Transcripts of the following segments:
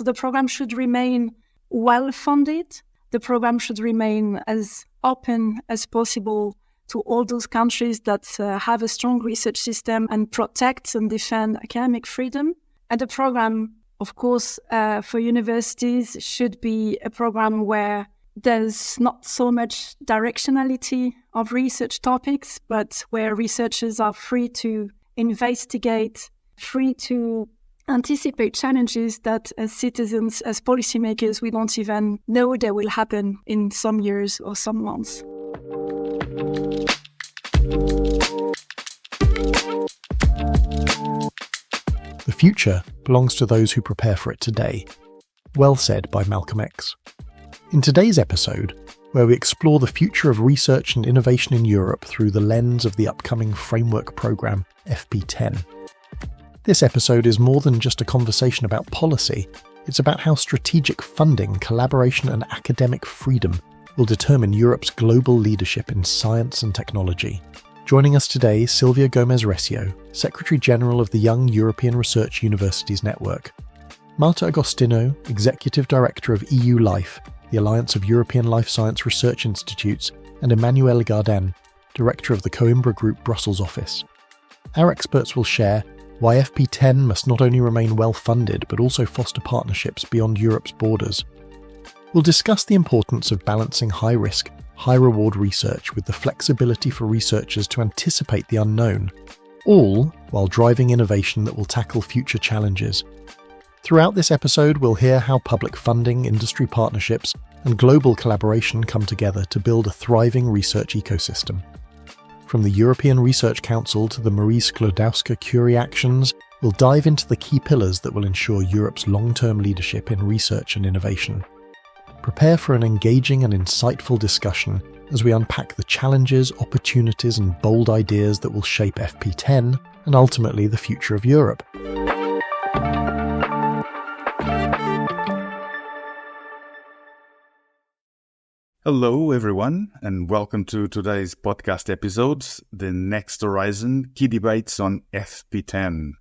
The program should remain well-funded. The program should remain as open as possible to all those countries that have a strong research system and protect and defend academic freedom. And the program, of course, for universities should be a program where there's not so much directionality of research topics, but where researchers are free to investigate, free to anticipate challenges that as citizens, as policymakers, we don't even know they will happen in some years or some months. The future belongs to those who prepare for it today. Well said by Malcolm X. In today's episode, where we explore the future of research and innovation in Europe through the lens of the upcoming framework programme FP10. This episode is more than just a conversation about policy. It's about how strategic funding, collaboration and academic freedom will determine Europe's global leadership in science and technology. Joining us today, Silvia Gomez-Recio, Secretary-General of the Young European Research Universities Network, Marta Agostinho, Executive Director of EU Life, the Alliance of European Life Science Research Institutes, and Emmanuelle Gardan, Director of the Coimbra Group Brussels office. Our experts will share why FP10 must not only remain well-funded but also foster partnerships beyond Europe's borders. We'll discuss the importance of balancing high-risk, high-reward research with the flexibility for researchers to anticipate the unknown, all while driving innovation that will tackle future challenges. Throughout this episode, we'll hear how public funding, industry partnerships, and global collaboration come together to build a thriving research ecosystem. From the European Research Council to the Marie Sklodowska-Curie actions, we'll dive into the key pillars that will ensure Europe's long-term leadership in research and innovation. Prepare for an engaging and insightful discussion as we unpack the challenges, opportunities, and bold ideas that will shape FP10 and ultimately the future of Europe. Hello, everyone, and welcome to today's podcast episode, The Next Horizon, Key Debates on FP10.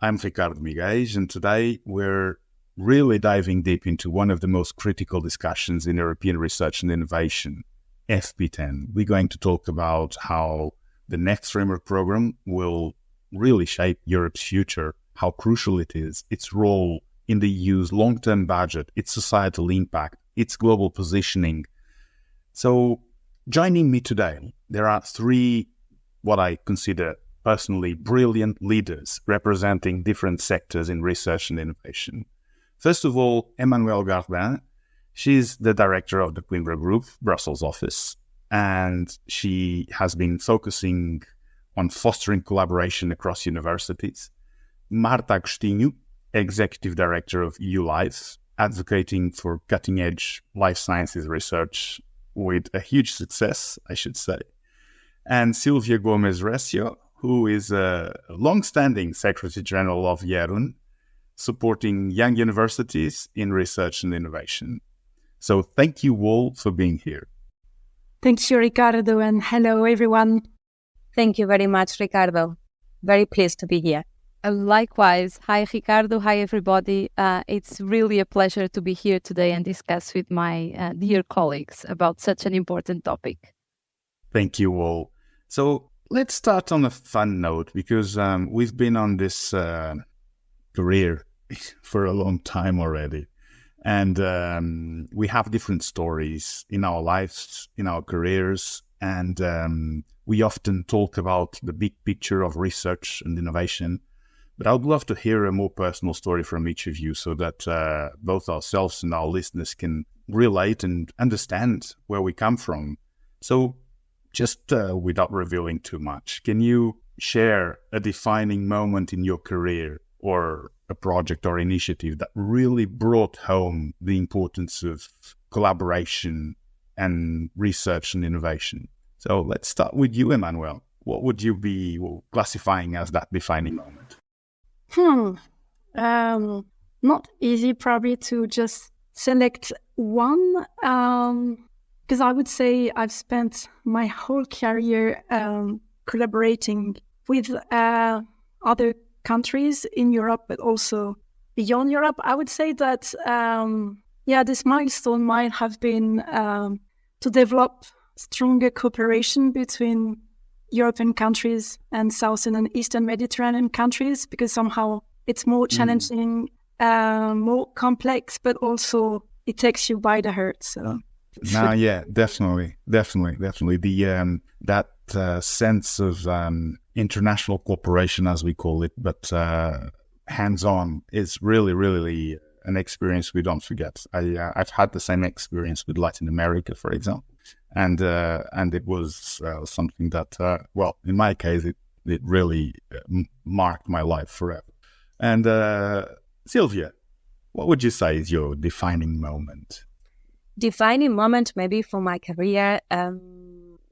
I'm Ricardo Miguel, and today we're really diving deep into one of the most critical discussions in European research and innovation, FP10. We're going to talk about how the next framework program will really shape Europe's future, how crucial it is, its role in the EU's long-term budget, its societal impact, its global positioning. So, joining me today, there are three, what I consider personally brilliant leaders representing different sectors in research and innovation. First of all, Emmanuelle Gardan. She's the director of the Coimbra Group Brussels office, and she has been focusing on fostering collaboration across universities. Marta Agostinho, executive director of EU Life, advocating for cutting-edge life sciences research with a huge success, I should say. And Silvia Gomez-Recio, who is a long-standing Secretary General of YERUN, supporting young universities in research and innovation. So thank you all for being here. Thank you, Ricardo, and hello, everyone. Thank you very much, Ricardo. Very pleased to be here. Likewise. Hi, Ricardo. Hi, everybody. It's really a pleasure to be here today and discuss with my dear colleagues about such an important topic. Thank you all. So let's start on a fun note, because we've been on this career for a long time already. And we have different stories in our lives, in our careers, and we often talk about the big picture of research and innovation. But I would love to hear a more personal story from each of you so that both ourselves and our listeners can relate and understand where we come from. So just without revealing too much, can you share a defining moment in your career or a project or initiative that really brought home the importance of collaboration and research and innovation? So let's start with you, Emmanuelle. What would you be classifying as that defining moment? Not easy probably to just select one, because I would say I've spent my whole career collaborating with other countries in Europe, but also beyond Europe, I would say that, this milestone might have been to develop stronger cooperation between European countries and Southern and Eastern Mediterranean countries, because somehow it's more challenging, more complex, but also it takes you by the heart. So. No, yeah, definitely. The that sense of international cooperation, as we call it, but hands-on, is really an experience we don't forget. I've had the same experience with Latin America, for example, and it was something that, in my case, it really marked my life forever. And Silvia, what would you say is your defining moment? Defining moment maybe for my career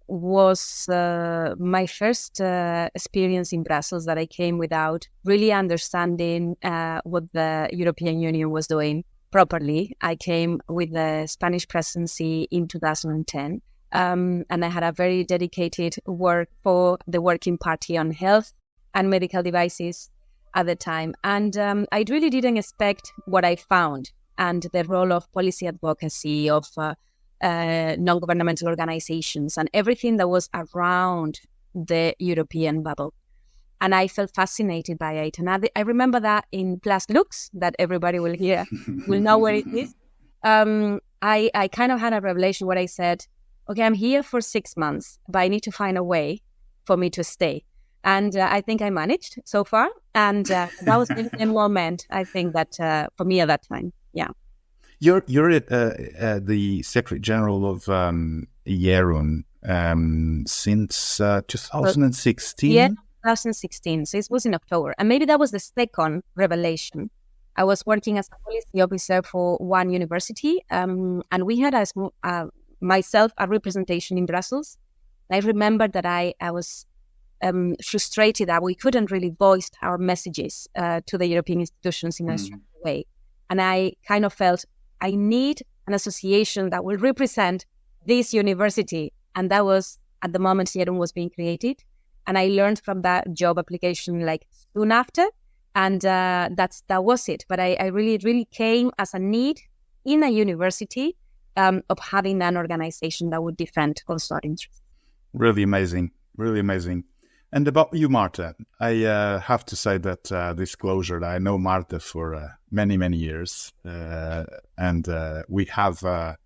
was my first experience in Brussels, that I came without really understanding what the European Union was doing properly. I came with the Spanish presidency in 2010, and I had a very dedicated work for the Working Party on Health and Medical Devices at the time. And I really didn't expect what I found, and the role of policy advocacy, of non-governmental organizations, and everything that was around the European bubble. And I felt fascinated by it. And I remember that in Place Lux, that everybody will know where it is. I kind of had a revelation where I said, okay, I'm here for 6 months, but I need to find a way for me to stay. And I think I managed so far. And that was a moment, I think, that for me at that time. Yeah. You're the Secretary General of YERUN since 2016? Yeah, 2016. So it was in October. And maybe that was the second revelation. I was working as a policy officer for one university, and we had myself a representation in Brussels. I remember that I was frustrated that we couldn't really voice our messages to the European institutions in a strong way. And I kind of felt I need an association that will represent this university. And that was at the moment YERUN was being created. And I learned from that job application like soon after. And that was it. But I really came as a need in a university of having an organization that would defend also our interests. Really amazing. And about you, Marta, I have to say that disclosure, I know Marta for many years, and we have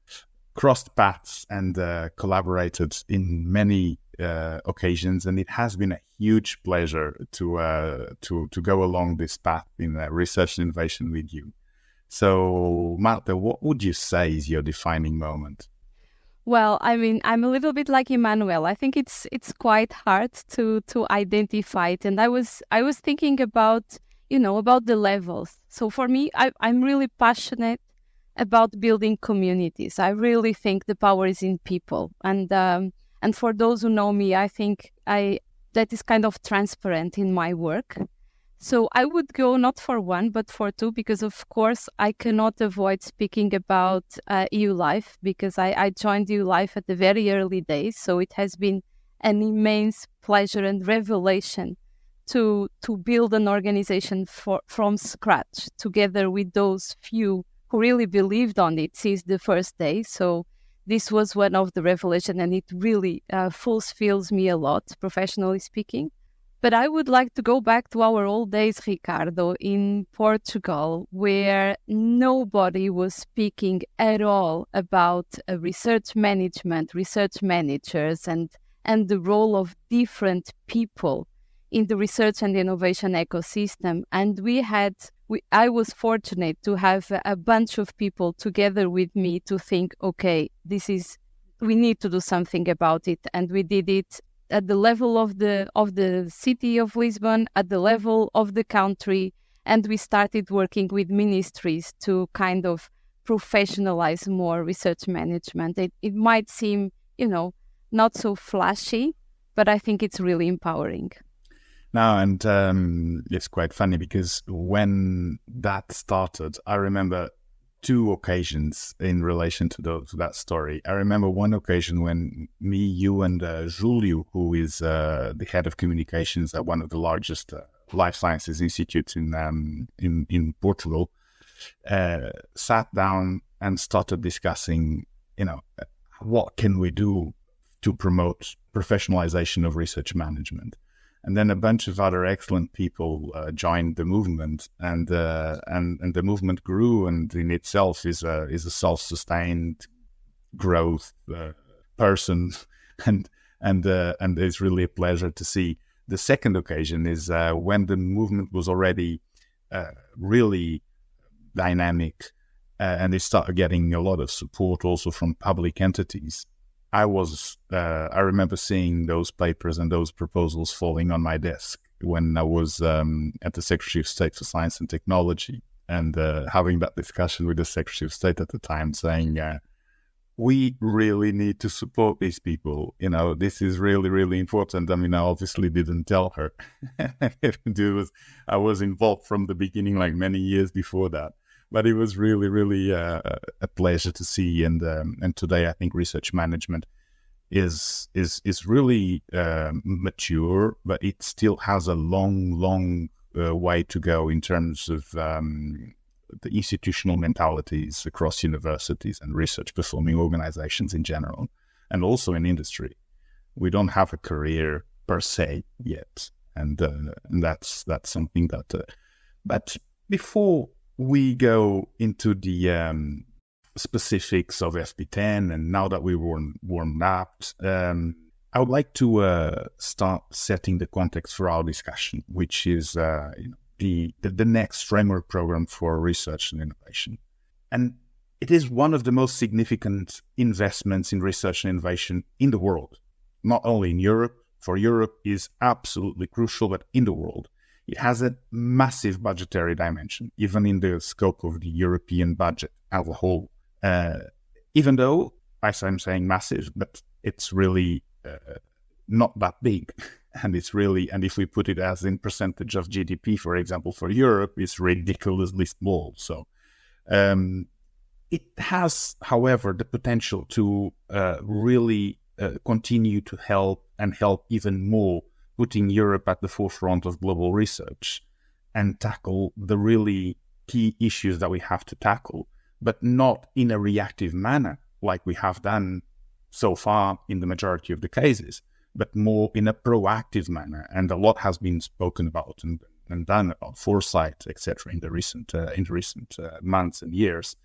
crossed paths and collaborated in many occasions, and it has been a huge pleasure to go along this path in research and innovation with you. So, Marta, what would you say is your defining moment? Well, I mean, I'm a little bit like Emmanuelle. I think it's quite hard to identify it, and I was thinking about the levels. So for me, I'm really passionate about building communities. I really think the power is in people, and for those who know me, I think that is kind of transparent in my work. So I would go not for one, but for two, because of course I cannot avoid speaking about EU Life, because I joined EU Life at the very early days. So it has been an immense pleasure and revelation to build an organization from scratch, together with those few who really believed on it since the first day. So this was one of the revelations, and it really fulfills me a lot, professionally speaking. But I would like to go back to our old days, Ricardo, in Portugal, where nobody was speaking at all about research management, research managers, and the role of different people in the research and innovation ecosystem. And I was fortunate to have a bunch of people together with me to think, okay, we need to do something about it. And we did it at the level of the city of Lisbon, at the level of the country, and we started working with ministries to kind of professionalize more research management. It might seem, not so flashy, but I think it's really empowering. No, and it's quite funny because when that started, I remember two occasions in relation to that story. I remember one occasion when me, you, and Julio, who is the head of communications at one of the largest life sciences institutes in Portugal, sat down and started discussing, what can we do to promote professionalization of research management. And then a bunch of other excellent people joined the movement, and the movement grew, and in itself is a self-sustained growth person, and it's really a pleasure to see. The second occasion is when the movement was already really dynamic, and they started getting a lot of support also from public entities. I remember seeing those papers and those proposals falling on my desk when I was at the Secretary of State for Science and Technology, and having that discussion with the Secretary of State at the time, saying, we really need to support these people. This is really, really important. I mean, I obviously didn't tell her. I was involved from the beginning, like many years before that. But it was really, really a pleasure to see. And today, I think research management is really mature, but it still has a long way to go in terms of the institutional mentalities across universities and research performing organizations in general, and also in industry. We don't have a career per se yet, and that's something that. But before we go into the specifics of FP10, and now that we warmed up, I would like to start setting the context for our discussion, which is the next framework program for research and innovation. And it is one of the most significant investments in research and innovation in the world, not only in Europe. For Europe is absolutely crucial, but in the world. It has a massive budgetary dimension, even in the scope of the European budget as a whole. Even though, as I'm saying massive, but it's really not that big. And if we put it as in percentage of GDP, for example, for Europe, it's ridiculously small. So it has, however, the potential to really continue to help even more, putting Europe at the forefront of global research and tackle the really key issues that we have to tackle, but not in a reactive manner like we have done so far in the majority of the cases, but more in a proactive manner. And a lot has been spoken about and done about foresight, etc., in the recent months and years.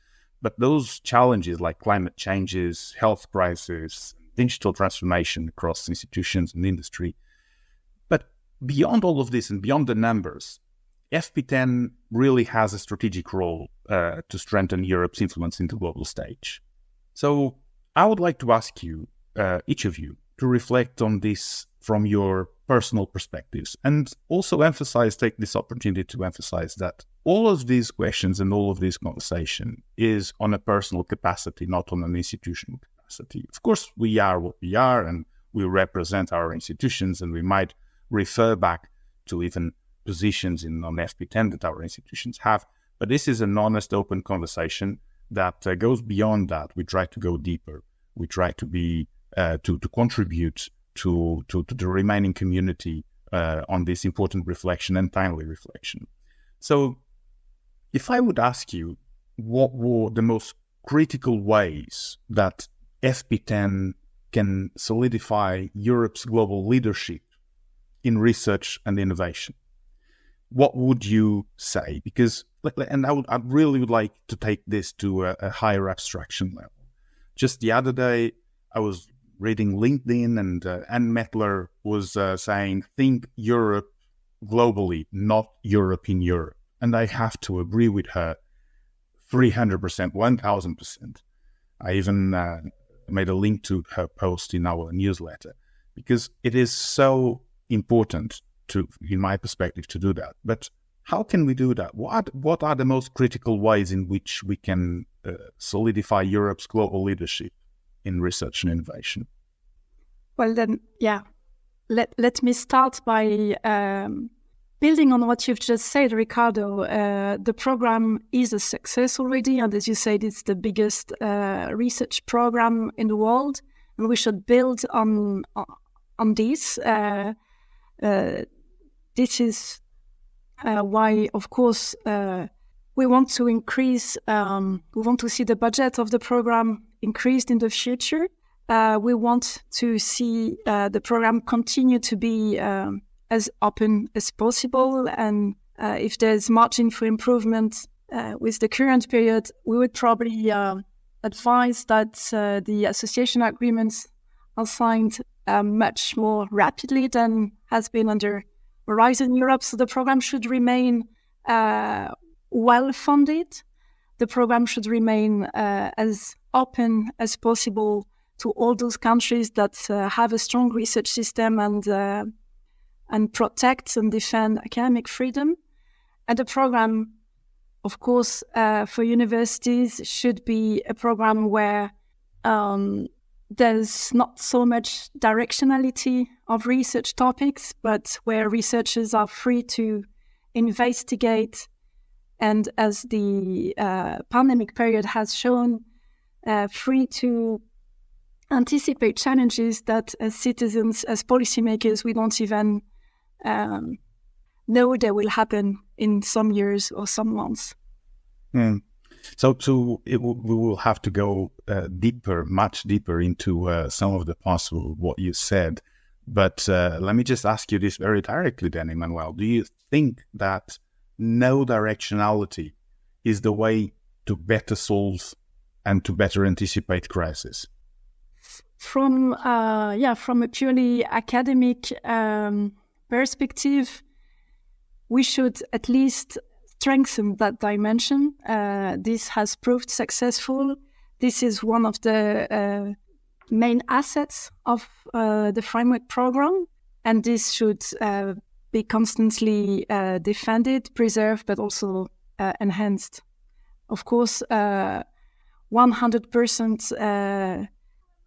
But those challenges like climate changes, health crisis, digital transformation across institutions and industry. But beyond all of this and beyond the numbers, FP10 really has a strategic role to strengthen Europe's influence in the global stage. So I would like to ask you, each of you, to reflect on this from your personal perspectives, and also take this opportunity to emphasize that all of these questions and all of this conversation is on a personal capacity, not on an institutional capacity. Of course, we are what we are, and we represent our institutions, and we might refer back to even positions on FP10 that our institutions have. But this is an honest, open conversation that goes beyond that. We try to go deeper. We try to be to contribute to the remaining community on this important reflection and timely reflection. So if I would ask you, what were the most critical ways that FP10 can solidify Europe's global leadership in research and innovation, what would you say? Because, and I really would like to take this to a higher abstraction level. Just the other day, I was reading LinkedIn, and Anne Mettler was saying, think Europe globally, not Europe in Europe. And I have to agree with her 300%, 1000%. I even made a link to her post in our newsletter, because it is so important to, in my perspective, to do that. But how can we do that? What are the most critical ways in which we can solidify Europe's global leadership in research and innovation? Well, then, let me start by building on what you've just said, Ricardo. The program is a success already, and as you said, it's the biggest research program in the world, and we should build on this. This is why, of course, we want to increase, we want to see the budget of the program increased in the future. We want to see the program continue to be as open as possible. And if there's margin for improvement with the current period, we would probably advise that the association agreements are signed much more rapidly than has been under Horizon Europe. So the program should remain well-funded. The program should remain as open as possible to all those countries that have a strong research system and protect and defend academic freedom. And the program, of course, for universities should be a program where there's not so much directionality of research topics, but where researchers are free to investigate, and as the pandemic period has shown, free to anticipate challenges that as citizens, as policymakers, we don't even know they will happen in some years or some months. So we will have to go much deeper into some of the possible what you said. But let me just ask you this very directly then, Emmanuelle. Do you think that no directionality is the way to better solve and to better anticipate crisis? From a purely academic perspective, we should at least strengthen that dimension. This has proved successful. This is one of the main assets of the framework program, and this should be constantly defended, preserved, but also enhanced. Of course, 100%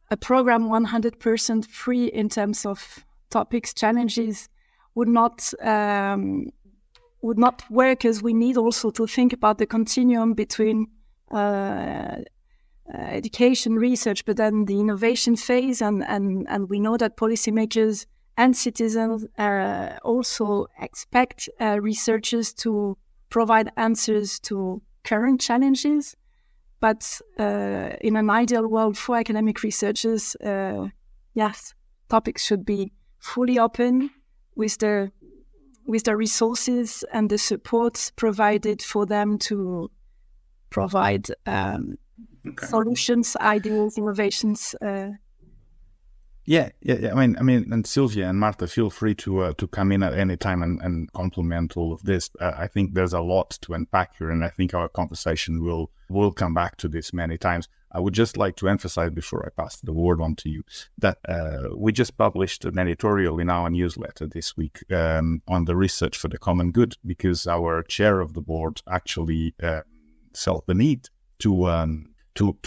a program 100% free in terms of topics, challenges would not work, as we need also to think about the continuum between education, research, but then the innovation phase, and we know that policymakers and citizens also expect researchers to provide answers to current challenges. But in an ideal world for academic researchers, yes, topics should be fully open with the resources and the support provided for them to provide solutions, ideas, innovations. Yeah. I mean, and Silvia and Marta, feel free to come in at any time and complement all of this. I think there's a lot to unpack here, and I think our conversation will come back to this many times. I would just like to emphasize before I pass the word on to you that we just published an editorial in our newsletter this week on the research for the common good, because our chair of the board actually felt the need to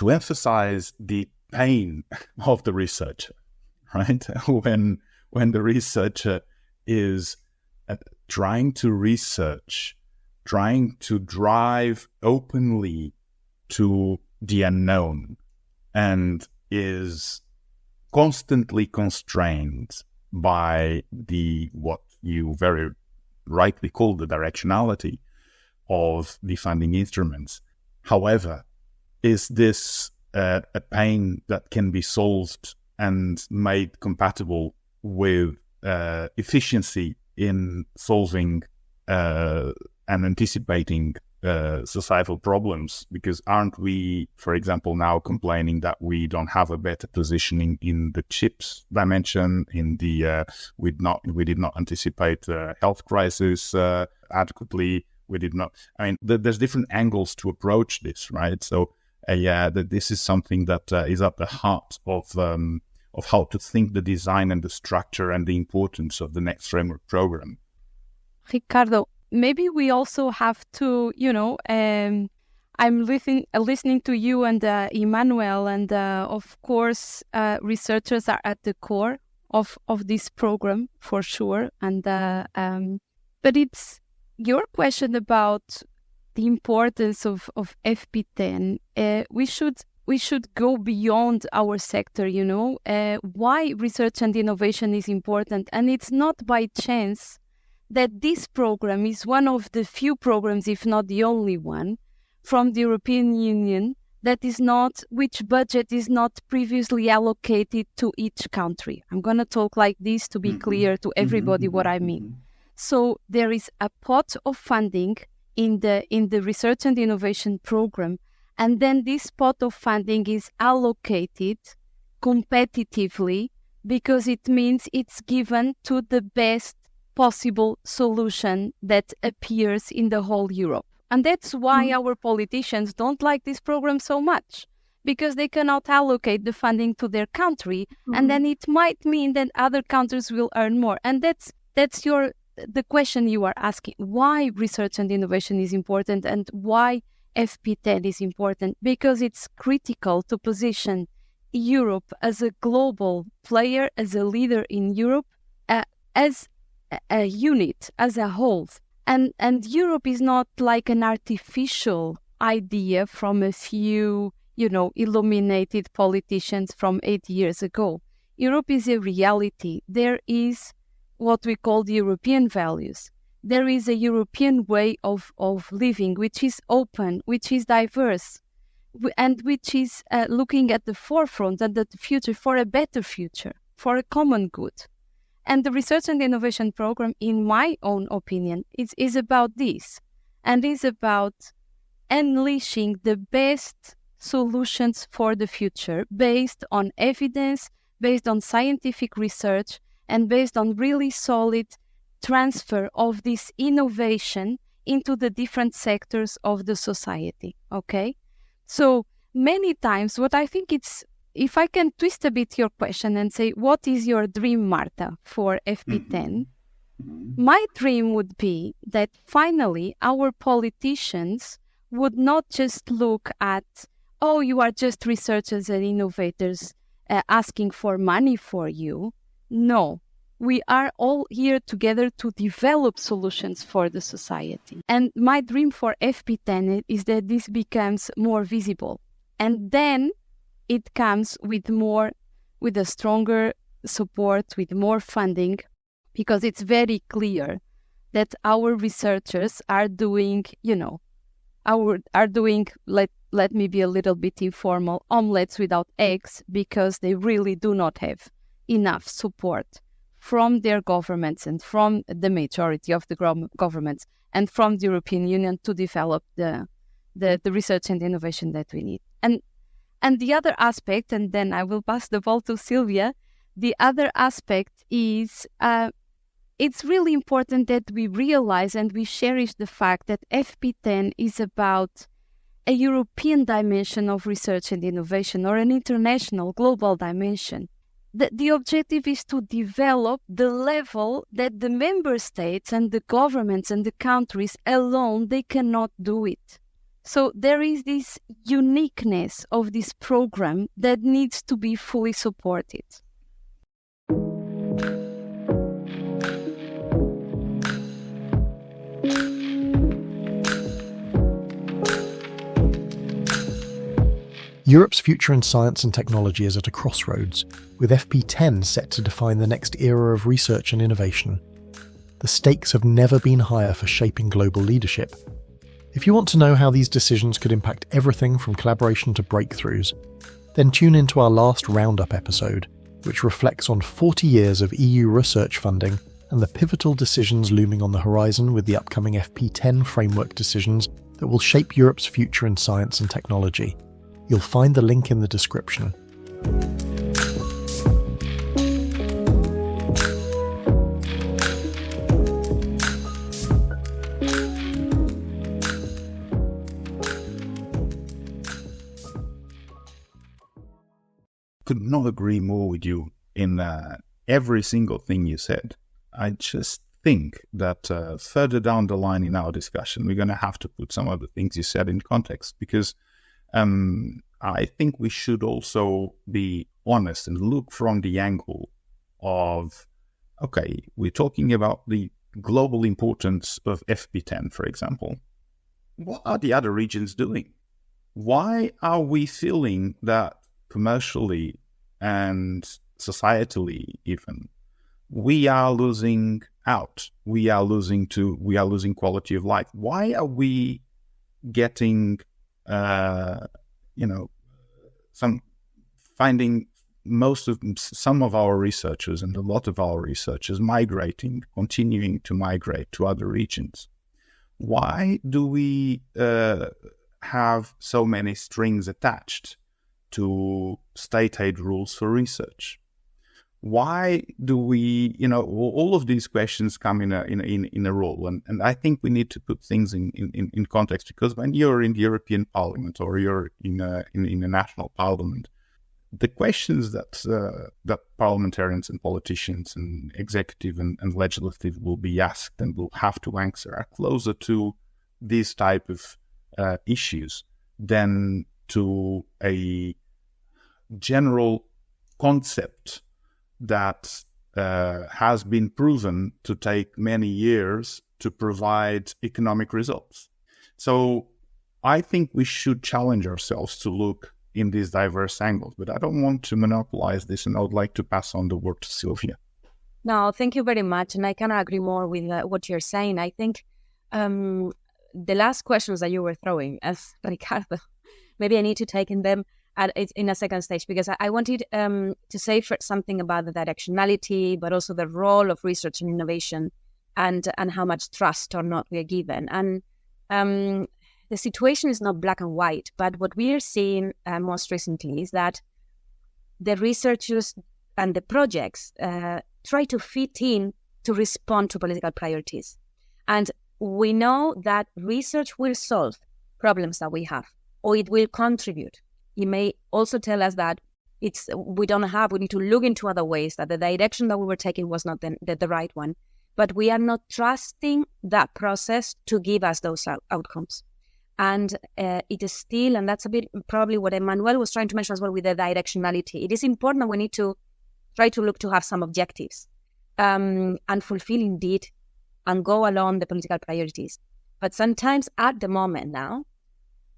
emphasize the pain of the researcher. Right? When the researcher is trying to research, trying to drive openly to the unknown, and is constantly constrained by what you very rightly call the directionality of the funding instruments. However, is this a pain that can be solved and made compatible with efficiency in solving and anticipating societal problems? Because aren't we, for example, now complaining that we don't have a better positioning in the chips dimension, in the we did not anticipate health crisis adequately. We did not. I mean, there's different angles to approach this, right? So that this is something that is at the heart of how to think the design and the structure and the importance of the next framework program. Ricardo, maybe we also have to, I'm listening to you and Emmanuelle, and of course, researchers are at the core of this program for sure. And but it's your question about the importance of FP10. We should go beyond our sector, why research and innovation is important. And it's not by chance that this program is one of the few programs, if not the only one, from the European Union which budget is not previously allocated to each country. I'm going to talk like this to be clear to everybody what I mean. So there is a pot of funding in the research and innovation program, and then this pot of funding is allocated competitively because it means it's given to the best possible solution that appears in the whole Europe. And that's why our politicians don't like this program so much, because they cannot allocate the funding to their country, and then it might mean that other countries will earn more. And that's the question you are asking. Why research and innovation is important and why FP10 is important? Because it's critical to position Europe as a global player, as a leader in Europe, as a unit, as a whole. And Europe is not like an artificial idea from a few, illuminated politicians from 8 years ago. Europe is a reality. There is what we call the European values. There is a European way of living, which is open, which is diverse, and which is looking at the forefront and at the future for a better future, for a common good. And the Research and Innovation Program, in my own opinion, is about this, and is about unleashing the best solutions for the future based on evidence, based on scientific research, and based on really solid transfer of this innovation into the different sectors of the society, okay? So many times what I think if I can twist a bit your question and say, what is your dream, Marta, for FP10? My dream would be that finally our politicians would not just look at, oh, you are just researchers and innovators asking for money for you. No, we are all here together to develop solutions for the society. And my dream for FP10 is that this becomes more visible. And then it comes with a stronger support, with more funding, because it's very clear that our researchers are doing, let me be a little bit informal, omelets without eggs, because they really do not have enough support from their governments and from the majority of the governments and from the European Union to develop the research and innovation that we need. And the other aspect, and then I will pass the ball to Silvia, the other aspect is it's really important that we realize and we cherish the fact that FP10 is about a European dimension of research and innovation, or an international global dimension. The objective is to develop the level that the member states and the governments and the countries alone, they cannot do it. So there is this uniqueness of this program that needs to be fully supported. Europe's future in science and technology is at a crossroads, with FP10 set to define the next era of research and innovation. The stakes have never been higher for shaping global leadership. If you want to know how these decisions could impact everything from collaboration to breakthroughs, then tune into our last Roundup episode, which reflects on 40 years of EU research funding and the pivotal decisions looming on the horizon with the upcoming FP10 framework decisions that will shape Europe's future in science and technology. You'll find the link in the description. Could not agree more with you in every single thing you said. I just think that further down the line in our discussion, we're going to have to put some of the things you said in context, because I think we should also be honest and look from the angle of, okay, we're talking about the global importance of FP10, for example. What are the other regions doing? Why are we feeling that commercially and societally even, we are losing out. We are losing quality of life. Why are we getting, finding some of our researchers and a lot of our researchers continuing to migrate to other regions? Why do we have so many strings attached to state aid rules for research? Why do we, all of these questions come in a role, and I think we need to put things in context, because when you're in the European Parliament or you're in a national parliament, the questions that parliamentarians and politicians and executive and legislative will be asked and will have to answer are closer to these type of issues than to a general concept that has been proven to take many years to provide economic results. So I think we should challenge ourselves to look in these diverse angles, but I don't want to monopolize this, and I would like to pass on the word to Silvia. No, thank you very much, and I cannot agree more with what you're saying. I think the last questions that you were throwing, as Ricardo, maybe I need to take in them in a second stage, because I wanted to say something about the directionality, but also the role of research and innovation, and how much trust or not we are given. And the situation is not black and white, but what we are seeing most recently is that the researchers and the projects try to fit in to respond to political priorities. And we know that research will solve problems that we have, or it will contribute. It may also tell us that we need to look into other ways, that the direction that we were taking was not the right one. But we are not trusting that process to give us those outcomes. And it is still, and that's a bit probably what Emmanuelle was trying to mention as well with the directionality. It is important that we need to try to look to have some objectives and fulfill indeed and go along the political priorities. But sometimes at the moment now,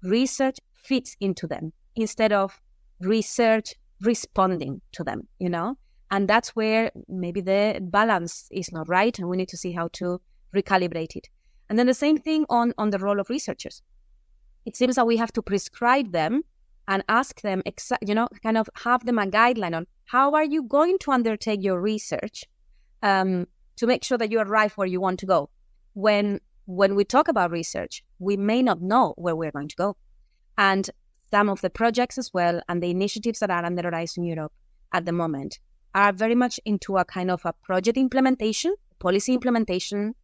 research fits into them instead of research responding to them, And that's where maybe the balance is not right, and we need to see how to recalibrate it. And then the same thing on the role of researchers. It seems that we have to prescribe them and ask them, kind of have them a guideline on how are you going to undertake your research to make sure that you arrive where you want to go. When we talk about research, we may not know where we're going to go. And some of the projects as well, and the initiatives that are under Horizon Europe at the moment, are very much into a kind of a project implementation, policy implementation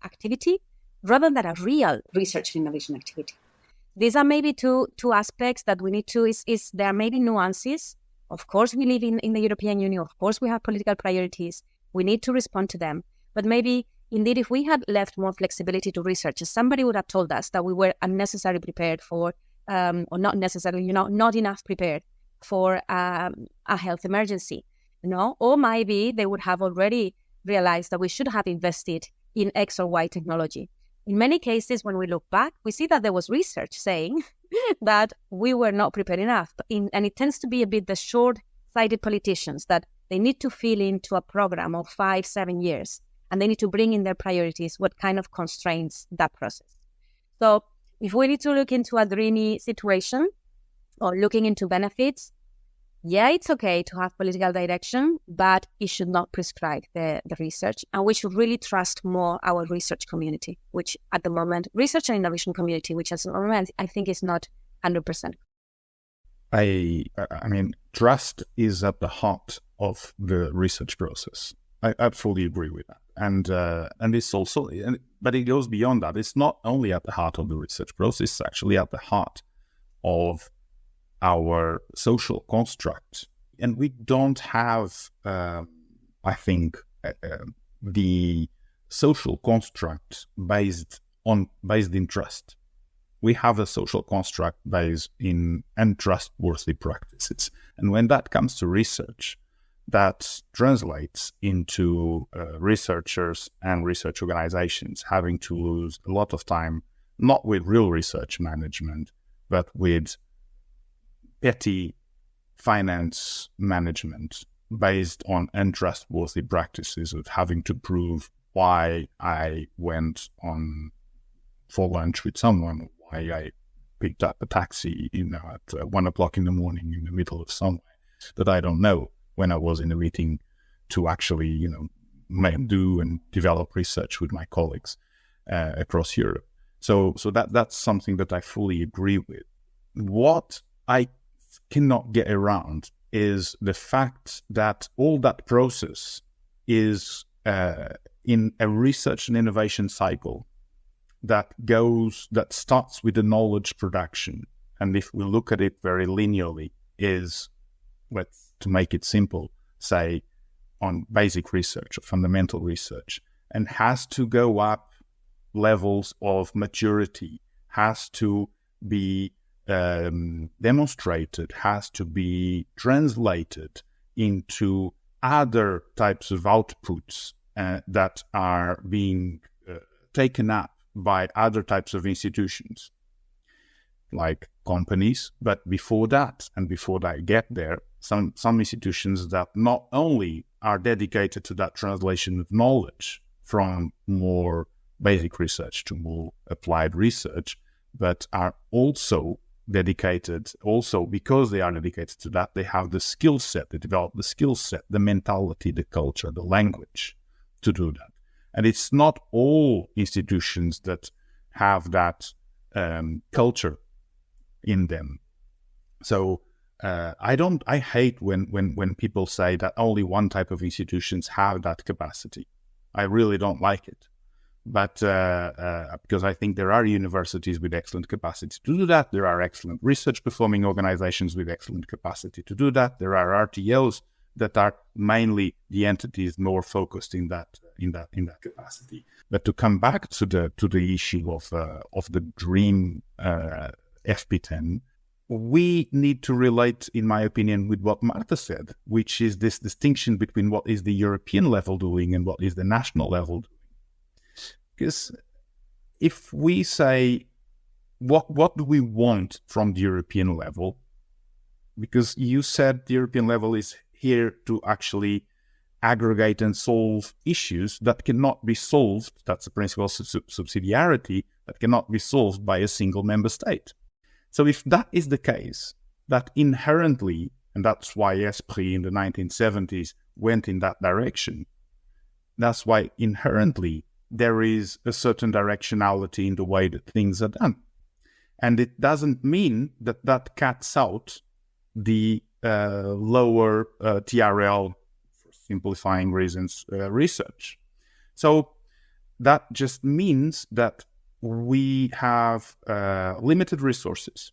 activity, rather than a real research and innovation activity. These are maybe two aspects that we need to, is there are maybe nuances. Of course, we live in the European Union. Of course, we have political priorities. We need to respond to them. But maybe, indeed, if we had left more flexibility to researchers, somebody would have told us that we were unnecessarily prepared for, or not necessarily, not enough prepared for a health emergency, Or maybe they would have already realized that we should have invested in X or Y technology. In many cases, when we look back, we see that there was research saying that we were not prepared enough. And it tends to be a bit the short-sighted politicians that they need to fill into a program of 5-7 years, and they need to bring in their priorities, what kind of constraints that process. So if we need to look into a dreamy situation or looking into benefits, yeah, it's okay to have political direction, but it should not prescribe the research. And we should really trust more our research community, which at the moment, research and innovation community, which at the moment I think is not 100%. I mean, trust is at the heart of the research process. I fully agree with that. And it's also, but it goes beyond that. It's not only at the heart of the research process, it's actually at the heart of our social construct. And we don't have, I think, the social construct based in trust. We have a social construct based in untrustworthy practices. And when that comes to research, that translates into researchers and research organizations having to lose a lot of time, not with real research management, but with petty finance management based on untrustworthy practices of having to prove why I went on for lunch with someone, why I picked up a taxi, at 1 o'clock in the morning in the middle of somewhere that I don't know when I was in a meeting to actually, do and develop research with my colleagues across Europe. So that's something that I fully agree with. What I cannot get around is the fact that all that process is in a research and innovation cycle that starts with the knowledge production. And if we look at it very linearly, is, to make it simple, say on basic research or fundamental research, and has to go up levels of maturity, has to be demonstrated, has to be translated into other types of outputs that are being taken up by other types of institutions, like companies. But before that, and before I get there, some institutions that not only are dedicated to that translation of knowledge from more basic research to more applied research, but are also dedicated, because they are dedicated to that, they have the skill set, they develop the skill set, the mentality, the culture, the language to do that. And it's not all institutions that have that culture in them. So I hate when people say that only one type of institutions have that capacity. I really don't like it. But because I think there are universities with excellent capacity to do that, there are excellent research performing organizations with excellent capacity to do that. There are RTOs that are mainly the entities more focused in that capacity. But to come back to the issue of the dream FP10, we need to relate, in my opinion, with what Marta said, which is this distinction between what is the European level doing and what is the national level doing. Because if we say, what do we want from the European level? Because you said the European level is here to actually aggregate and solve issues that cannot be solved. That's the principle of subsidiarity, that cannot be solved by a single member state. So if that is the case, that inherently, and that's why Esprit in the 1970s went in that direction, that's why inherently there is a certain directionality in the way that things are done. And it doesn't mean that cuts out the lower TRL, for simplifying reasons, research. So that just means that we have limited resources.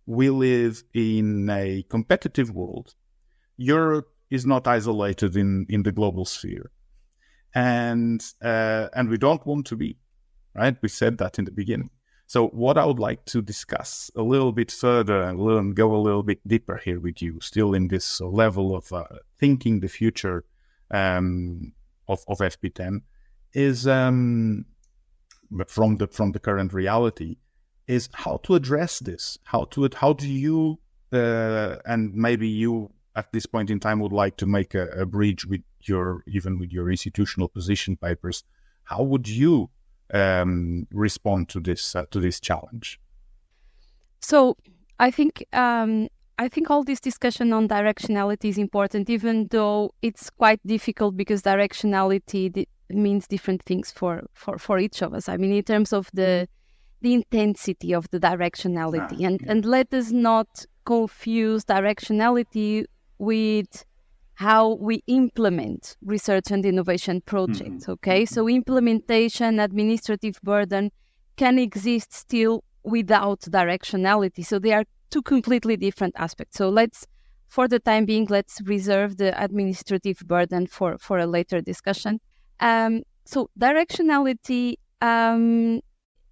We live in a competitive world. Europe is not isolated in the global sphere. And we don't want to be, right? We said that in the beginning. So what I would like to discuss a little bit further and go a little bit deeper here with you, still in this level of thinking the future of FP10, is but from the current reality, is how to address this. How do you and maybe you at this point in time would like to make a bridge with your institutional position papers. How would you respond to this challenge? So I think all this discussion on directionality is important, even though it's quite difficult because directionality means different things for each of us. I mean, in terms of the intensity of the directionality, and let us not confuse directionality with how we implement research and innovation projects, okay? So implementation, administrative burden can exist still without directionality. So they are two completely different aspects. So for the time being, let's reserve the administrative burden for a later discussion. So directionality,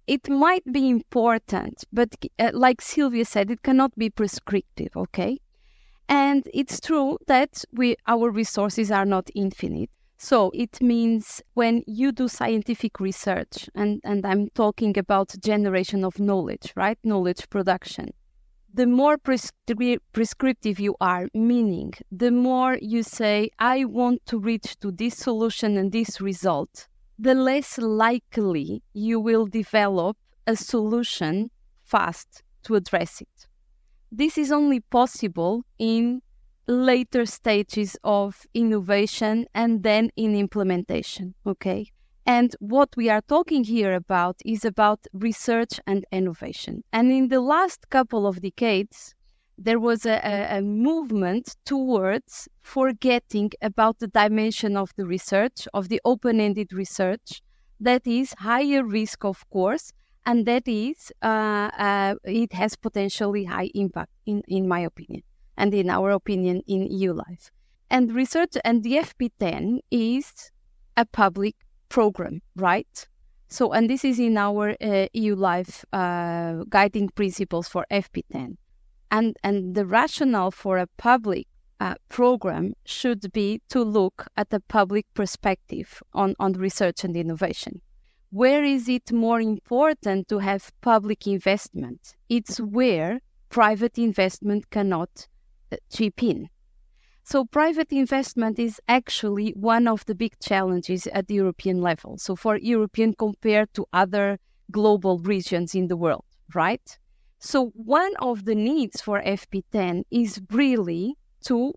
it might be important, but like Silvia said, it cannot be prescriptive, okay? And it's true that our resources are not infinite. So it means when you do scientific research, and I'm talking about generation of knowledge, right? Knowledge production. The more prescriptive you are, meaning the more you say, I want to reach to this solution and this result the less likely you will develop a solution fast to address it. This is only possible in later stages of innovation and then in implementation, okay? And what we are talking here about is about research and innovation. And in the last couple of decades, there was a movement towards forgetting about the dimension of the research, of the open-ended research, that is higher risk, of course, and that is, it has potentially high impact, in my opinion, and in our opinion in EU Life. And research, and the FP10 is a public program, right? So, and this is in our EU Life guiding principles for FP10. And the rationale for a public program should be to look at a public perspective on research and innovation. Where is it more important to have public investment? It's where private investment cannot chip in. So private investment is actually one of the big challenges at the European level. So for European compared to other global regions in the world, right? So one of the needs for FP10 is really to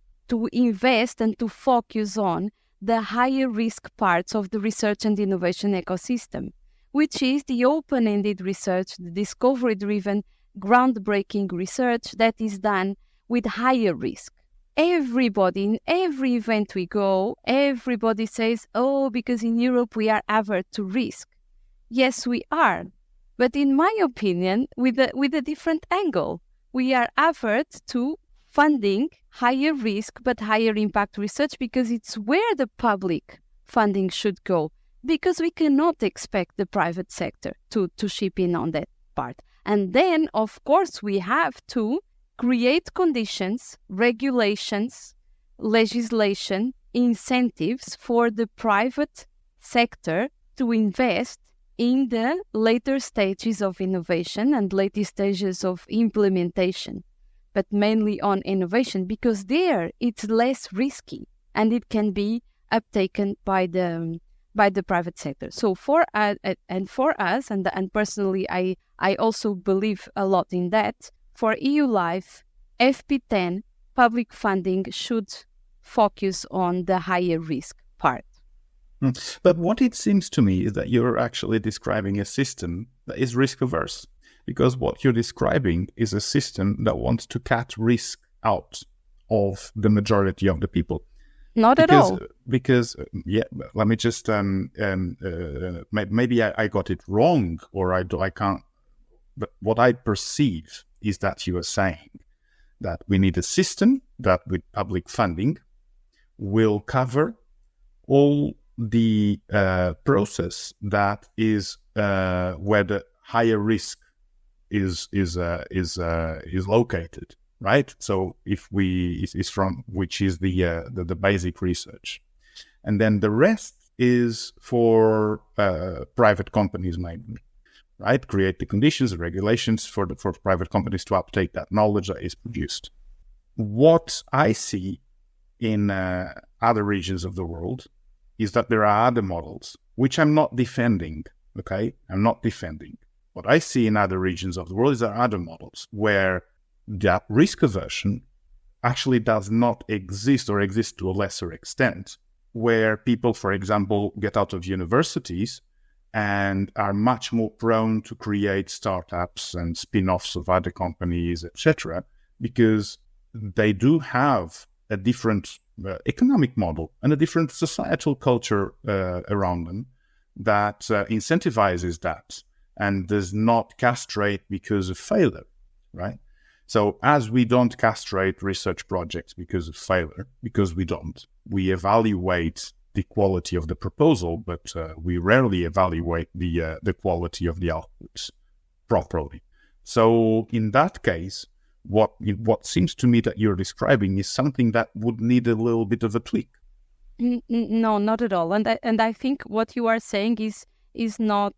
invest and to focus on the higher risk parts of the research and innovation ecosystem, which is the open-ended research, the discovery-driven, groundbreaking research that is done with higher risk. Everybody, in every event we go, everybody says, oh, because in Europe we are averse to risk. Yes, we are. But in my opinion, with a different angle, we are averse to funding higher risk but higher impact research because it's where the public funding should go, because we cannot expect the private sector to chip in on that part. And then, of course, we have to create conditions, regulations, legislation, incentives for the private sector to invest in the later stages of innovation and later stages of implementation, but mainly on innovation, because there it's less risky and it can be uptaken by the private sector. So for us, and personally, I also believe a lot in that. For EU Life, FP10 public funding should focus on the higher risk part. But what it seems to me is that you're actually describing a system that is risk averse, because what you're describing is a system that wants to cut risk out of the majority of the people. Not at all. Because, let me just, maybe I got it wrong, or I can't, but what I perceive is that you are saying that we need a system that with public funding will cover all the process that is where the higher risk is located, right? So if is from which is the basic research, and then the rest is for private companies mainly, right? Create the conditions, the regulations for private companies to uptake that knowledge that is produced. What I see in other regions of the world is that there are other models, which I'm not defending, okay? I'm not defending. What I see in other regions of the world is there are other models where that risk aversion actually does not exist or exists to a lesser extent, where people, for example, get out of universities and are much more prone to create startups and spin-offs of other companies, etc., because they do have a different economic model and a different societal culture around them that incentivizes that and does not castrate because of failure, right? So as we don't castrate research projects because of failure, because we evaluate the quality of the proposal, but we rarely evaluate the quality of the outputs properly. So in that case, what seems to me that you're describing is something that would need a little bit of a tweak. No, not at all. And I think what you are saying is not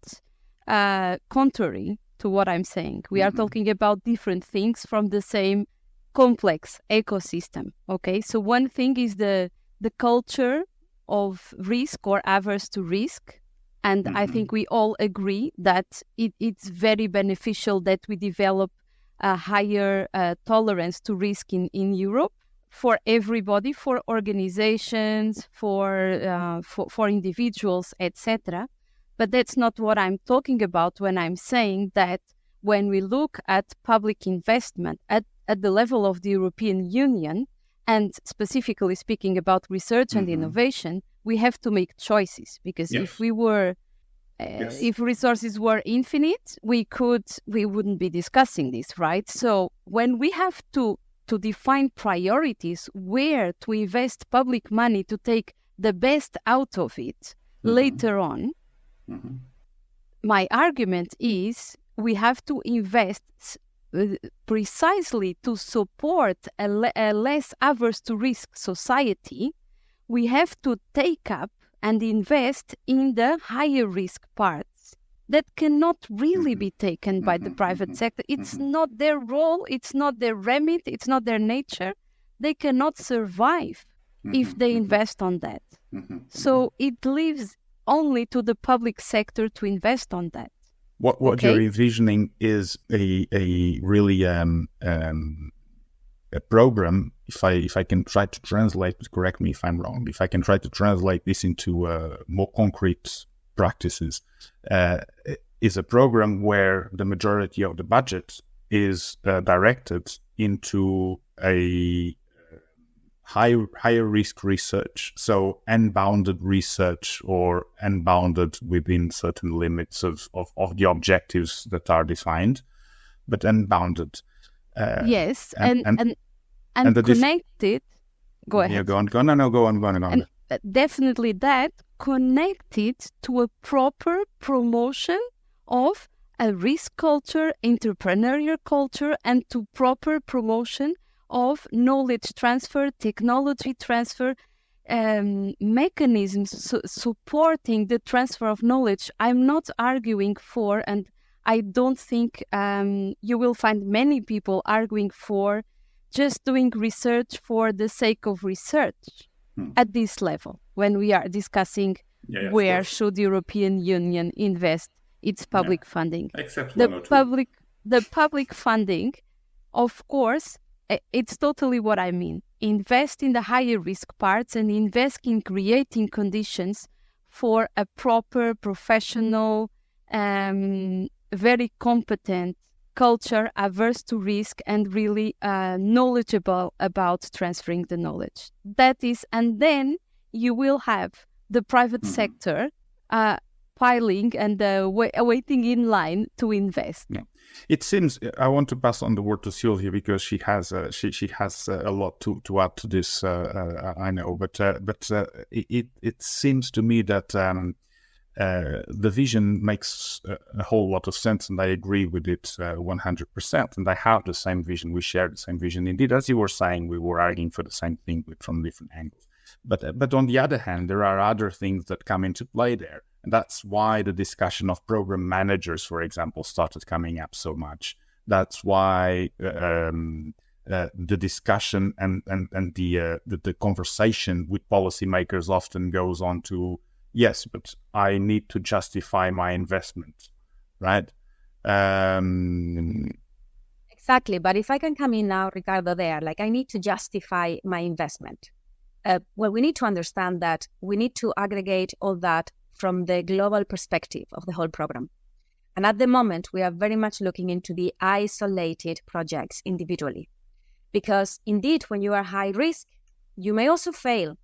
contrary to what I'm saying. We are talking about different things from the same complex ecosystem. Okay, so one thing is the culture of risk or averse to risk, And I think we all agree that it's very beneficial that we develop a higher tolerance to risk in Europe for everybody, for organizations, for individuals, etc. But that's not what I'm talking about when I'm saying that when we look at public investment at the level of the European Union, and specifically speaking about research and innovation, we have to make choices, because if we were, if resources were infinite, we wouldn't be discussing this, right? So when we have to define priorities, where to invest public money to take the best out of it later on, my argument is we have to invest precisely to support a less averse to risk society. We have to take up and invest in the higher risk parts that cannot really be taken by the private sector. It's not their role, it's not their remit, it's not their nature. They cannot survive if they invest on that. So it leaves only to the public sector to invest on that. What you're envisioning is a really a program. If I can try to translate, but correct me if I'm wrong. If I can try to translate this into more concrete practices, is a program where the majority of the budget is directed into a higher risk research, so unbounded research or unbounded within certain limits of the objectives that are defined, but unbounded. Yes, and connected. Go ahead. Yeah, go on. Go on. And definitely that connected to a proper promotion of a risk culture, entrepreneurial culture, and to proper promotion of knowledge transfer, technology transfer, mechanisms supporting the transfer of knowledge. I'm not arguing for, and I don't think you will find many people arguing for just doing research for the sake of research at this level, when we are discussing where should the European Union invest its public funding. Except the public funding, of course, it's totally what I mean. Invest in the higher risk parts and invest in creating conditions for a proper, professional, very competent culture, averse to risk, and really knowledgeable about transferring the knowledge. That is, and then you will have the private sector piling and waiting in line to invest. Yeah. It seems I want to pass on the word to Silvia because she has she has a lot to add to this. I know, but it seems to me that the vision makes a whole lot of sense, and I agree with it 100%. And I have the same vision. We share the same vision. Indeed, as you were saying, we were arguing for the same thing from different angles. But on the other hand, there are other things that come into play there. And that's why the discussion of program managers, for example, started coming up so much. That's why the discussion and the conversation with policymakers often goes on to, yes, but I need to justify my investment, right? Exactly. But if I can come in now, Ricardo, there, like I need to justify my investment. Well, we need to understand that we need to aggregate all that from the global perspective of the whole program. And at the moment, we are very much looking into the isolated projects individually. Because indeed, when you are high risk, you may also fail.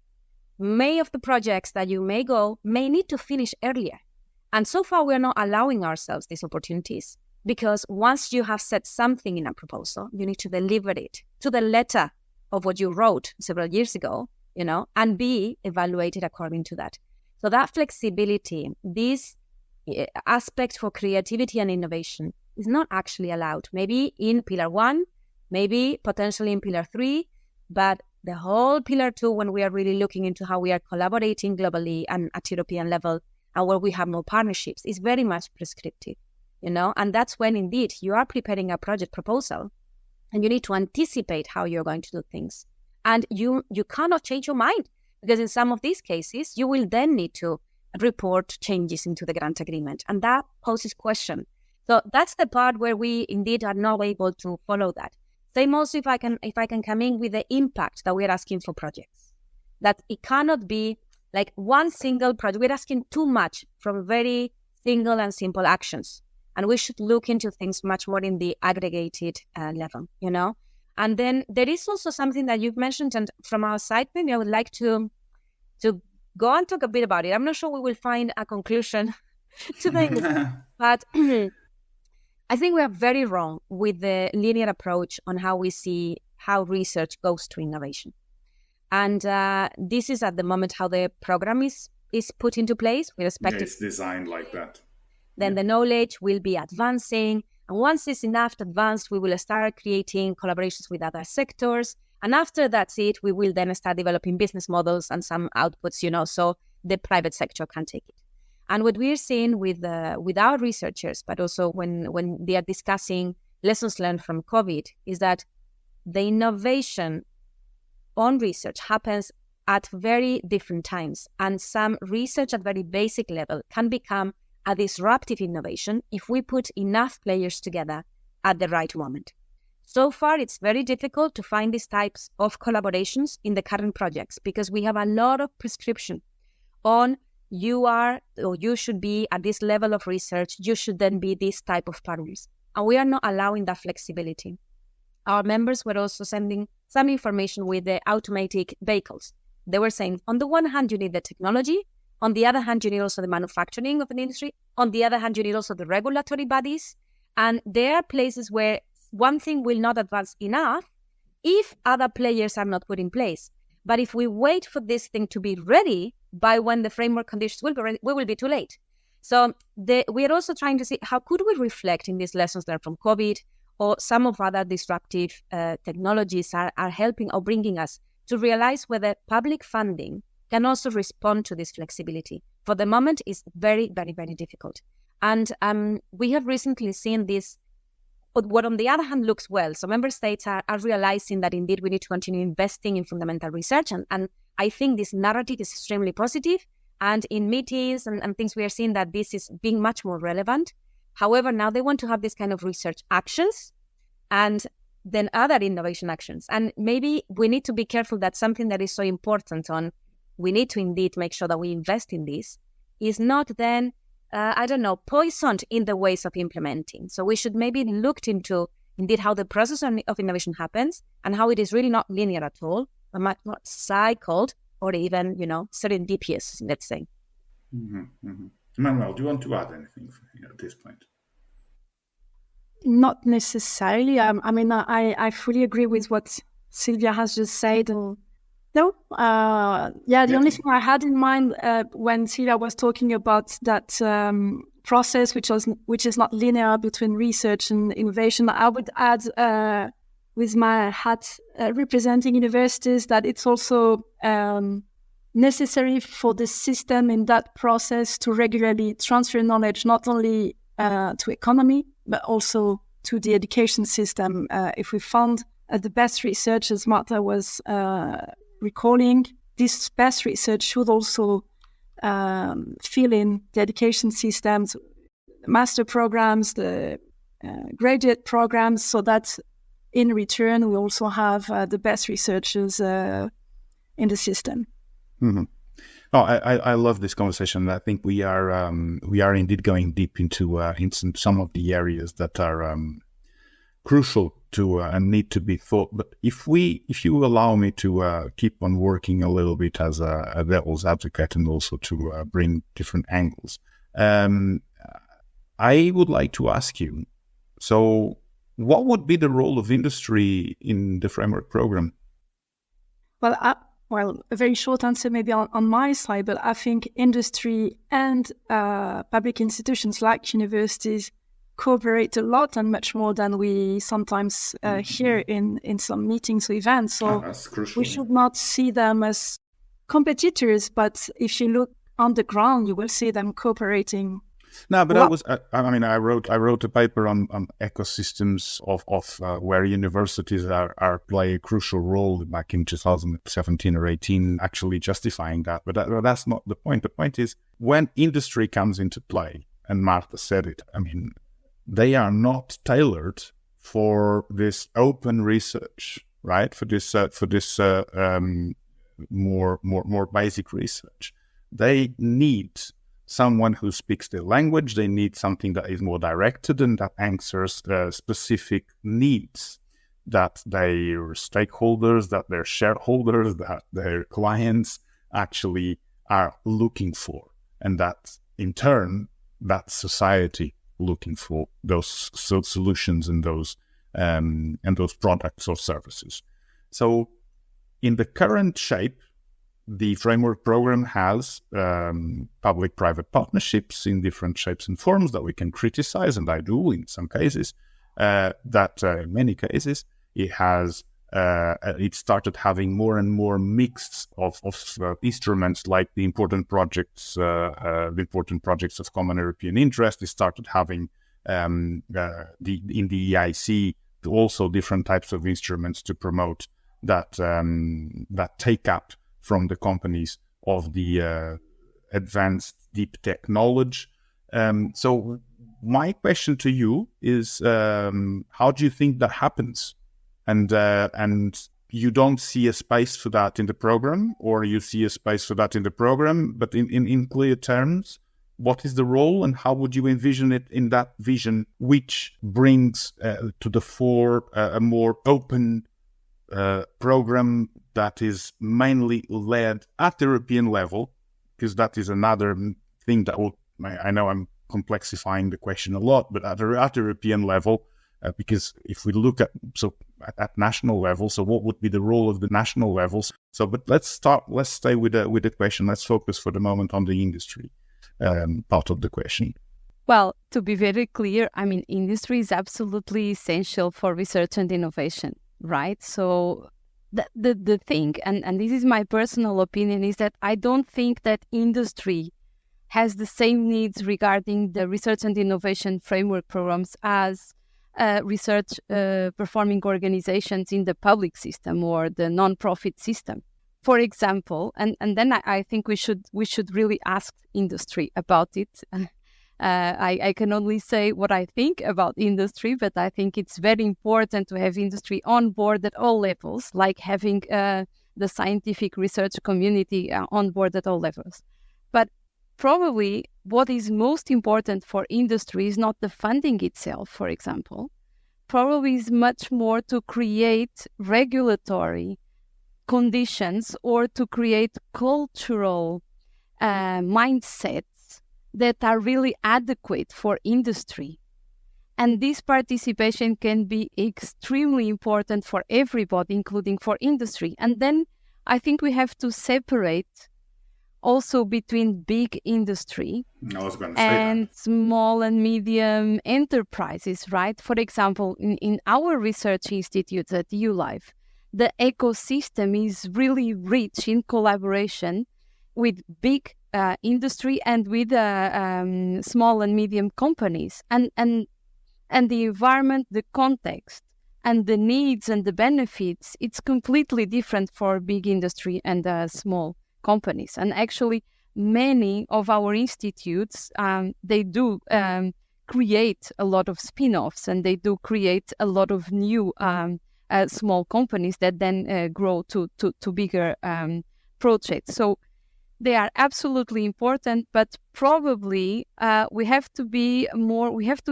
Many of the projects that you may go may need to finish earlier. And so far, we are not allowing ourselves these opportunities. Because once you have said something in a proposal, you need to deliver it to the letter of what you wrote several years ago, and be evaluated according to that. So that flexibility, this aspect for creativity and innovation is not actually allowed. Maybe in Pillar 1, maybe potentially in Pillar 3, but the whole Pillar 2, when we are really looking into how we are collaborating globally and at European level and where we have more partnerships, is very much prescriptive, and that's when indeed you are preparing a project proposal and you need to anticipate how you're going to do things. And you cannot change your mind. Because in some of these cases, you will then need to report changes into the grant agreement. And that poses question. So that's the part where we indeed are not able to follow that. Same also if I can come in with the impact that we're asking for projects. That it cannot be like one single project. We're asking too much from very single and simple actions. And we should look into things much more in the aggregated level, you know? And then there is also something that you've mentioned, and from our side, maybe I would like to go and talk a bit about it. I'm not sure we will find a conclusion today, but I think we are very wrong with the linear approach on how we see how research goes to innovation. And this is at the moment how the program is put into place. We're expecting it's designed like that. Then the knowledge will be advancing. And once it's enough advanced, we will start creating collaborations with other sectors. And after that's it, we will then start developing business models and some outputs, you know, so the private sector can take it. And what we're seeing with our researchers, but also when they are discussing lessons learned from COVID, is that the innovation on research happens at very different times. And some research at very basic level can become a disruptive innovation if we put enough players together at the right moment. So far, it's very difficult to find these types of collaborations in the current projects because we have a lot of prescription on you should be at this level of research, you should then be this type of partners. And we are not allowing that flexibility. Our members were also sending some information with the automatic vehicles. They were saying, on the one hand, you need the technology. On the other hand, you need also the manufacturing of an industry. On the other hand, you need also the regulatory bodies. And there are places where one thing will not advance enough if other players are not put in place. But if we wait for this thing to be ready by when the framework conditions will be ready, we will be too late. So we are also trying to see how could we reflect in these lessons learned from COVID, or some of other disruptive technologies are helping or bringing us to realize whether public funding can also respond to this flexibility. For the moment, it's very, very, very difficult. And we have recently seen this, what on the other hand looks well. So member states are realizing that indeed we need to continue investing in fundamental research. And I think this narrative is extremely positive. And in meetings and things, we are seeing that this is being much more relevant. However, now they want to have this kind of research actions and then other innovation actions. And maybe we need to be careful that something that is so important we need to indeed make sure that we invest in this is not then, poisoned in the ways of implementing. So we should maybe look into indeed how the process of innovation happens and how it is really not linear at all, but much more cycled or even, serendipitous, let's say. Mm-hmm, mm-hmm. Emmanuelle, do you want to add anything at this point? Not necessarily. I fully agree with what Silvia has just said. The only thing I had in mind when Silvia was talking about that process, which is not linear between research and innovation, I would add, with my hat representing universities, that it's also necessary for the system in that process to regularly transfer knowledge, not only to economy, but also to the education system. If we found the best research, as Marta was recalling, this best research should also fill in the education systems, master programs, the graduate programs, so that in return we also have the best researchers in the system. Mm-hmm. Oh, I love this conversation. I think we are indeed going deep into some of the areas that are crucial to and need to be thought. But if you allow me to keep on working a little bit as a devil's advocate and also to bring different angles, I would like to ask you, so what would be the role of industry in the framework program? Well, a very short answer maybe on my side, but I think industry and public institutions like universities cooperate a lot and much more than we sometimes hear in some meetings or events. So that's crucial. We should not see them as competitors, but if you look on the ground, you will see them cooperating No, but I wrote a paper on ecosystems of where universities are play a crucial role back in 2017 or 18, actually justifying that. But that's not the point. The point is when industry comes into play, and Marta said it, I mean, they are not tailored for this open research, right? For this more basic research. They need someone who speaks their language. They need something that is more directed and that answers specific needs that their stakeholders, that their shareholders, that their clients actually are looking for, and that in turn, that society looking for those solutions and those products or services. So, in the current shape, the framework program has public-private partnerships in different shapes and forms that we can criticize, and I do in some cases. In many cases, it started having more and more mix of instruments, like the important projects of common European interest. It started having in the EIC also different types of instruments to promote that take up from the companies of the advanced deep tech knowledge. So my question to you is, how do you think that happens? And you don't see a space for that in the program, or you see a space for that in the program, but in clear terms, what is the role and how would you envision it in that vision, which brings to the fore a more open program that is mainly led at the European level, because that is another thing that I know I'm complexifying the question a lot, but at the European level, because if we look at national level, so what would be the role of the national levels? So, but let's stay with the question. Let's focus for the moment on the industry part of the question. Well, to be very clear, I mean, industry is absolutely essential for research and innovation, right? So the thing, and this is my personal opinion, is that I don't think that industry has the same needs regarding the research and innovation framework programs as research performing organizations in the public system or the non-profit system. For example, and then I think we should really ask industry about it. I can only say what I think about industry, but I think it's very important to have industry on board at all levels, like having the scientific research community on board at all levels. But probably what is most important for industry is not the funding itself, for example. Probably is much more to create regulatory conditions or to create cultural mindsets that are really adequate for industry. And this participation can be extremely important for everybody, including for industry. And then I think we have to separate also between big industry and small and medium enterprises, right? For example, in our research institutes at ULife, the ecosystem is really rich in collaboration with big industry and with small and medium companies. And the environment, the context, and the needs and the benefits, it's completely different for big industry and small companies. And actually, many of our institutes, they do create a lot of spin-offs, and they do create a lot of new small companies that then grow to bigger projects. So they are absolutely important, but probably we have to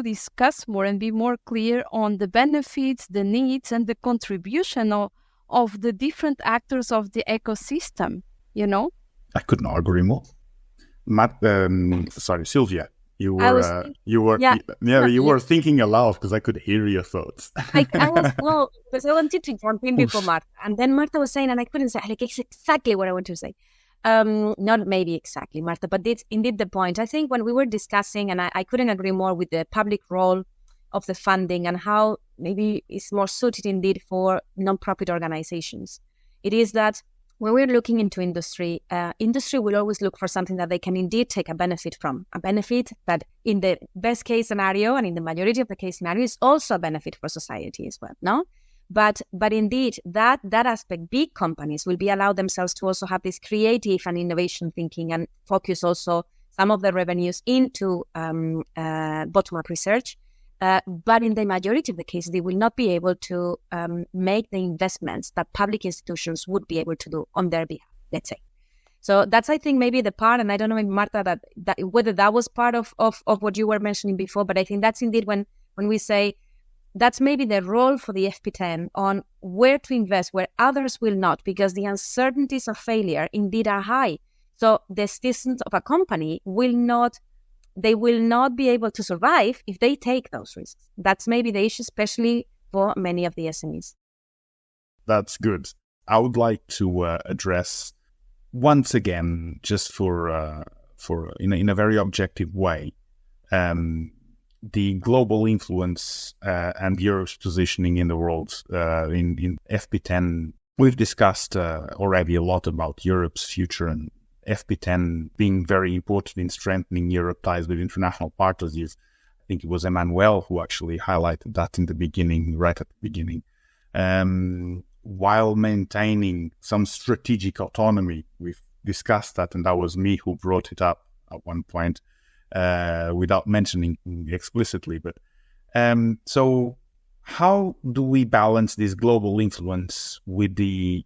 discuss more and be more clear on the benefits, the needs, and the contribution of the different actors of the ecosystem, you know? I could not agree more. Sylvia, you were thinking aloud because I could hear your thoughts. I was, because I wanted to jump in before Marta, and then Marta was saying, and I couldn't say, like, it's exactly what I want to say. Not maybe exactly, Marta, but it's indeed the point. I think when we were discussing, and I couldn't agree more with the public role of the funding and how maybe it's more suited indeed for non-profit organizations. It is that when we're looking into industry, industry will always look for something that they can indeed take a benefit from, a benefit that in the best case scenario and in the majority of the case scenario is also a benefit for society as well, no? But indeed, that aspect, big companies will be allowed themselves to also have this creative and innovation thinking and focus also some of the revenues into bottom-up research. But in the majority of the cases, they will not be able to make the investments that public institutions would be able to do on their behalf, let's say. So that's, I think, maybe the part, and I don't know, maybe Marta, that whether that was part of what you were mentioning before, but I think that's indeed when we say that's maybe the role for the FP10 on where to invest, where others will not, because the uncertainties of failure indeed are high. So the citizens of a company will not be able to survive if they take those risks. That's maybe the issue, especially for many of the SMEs. That's good. I would like to address once again, just for in a very objective way, the global influence and Europe's positioning in the world. In FP10, we've discussed already a lot about Europe's future and FP10 being very important in strengthening Europe ties with international partners. I think it was Emmanuelle who actually highlighted that in the beginning, right at the beginning, while maintaining some strategic autonomy. We've discussed that, and that was me who brought it up at one point without mentioning explicitly. But so how do we balance this global influence with the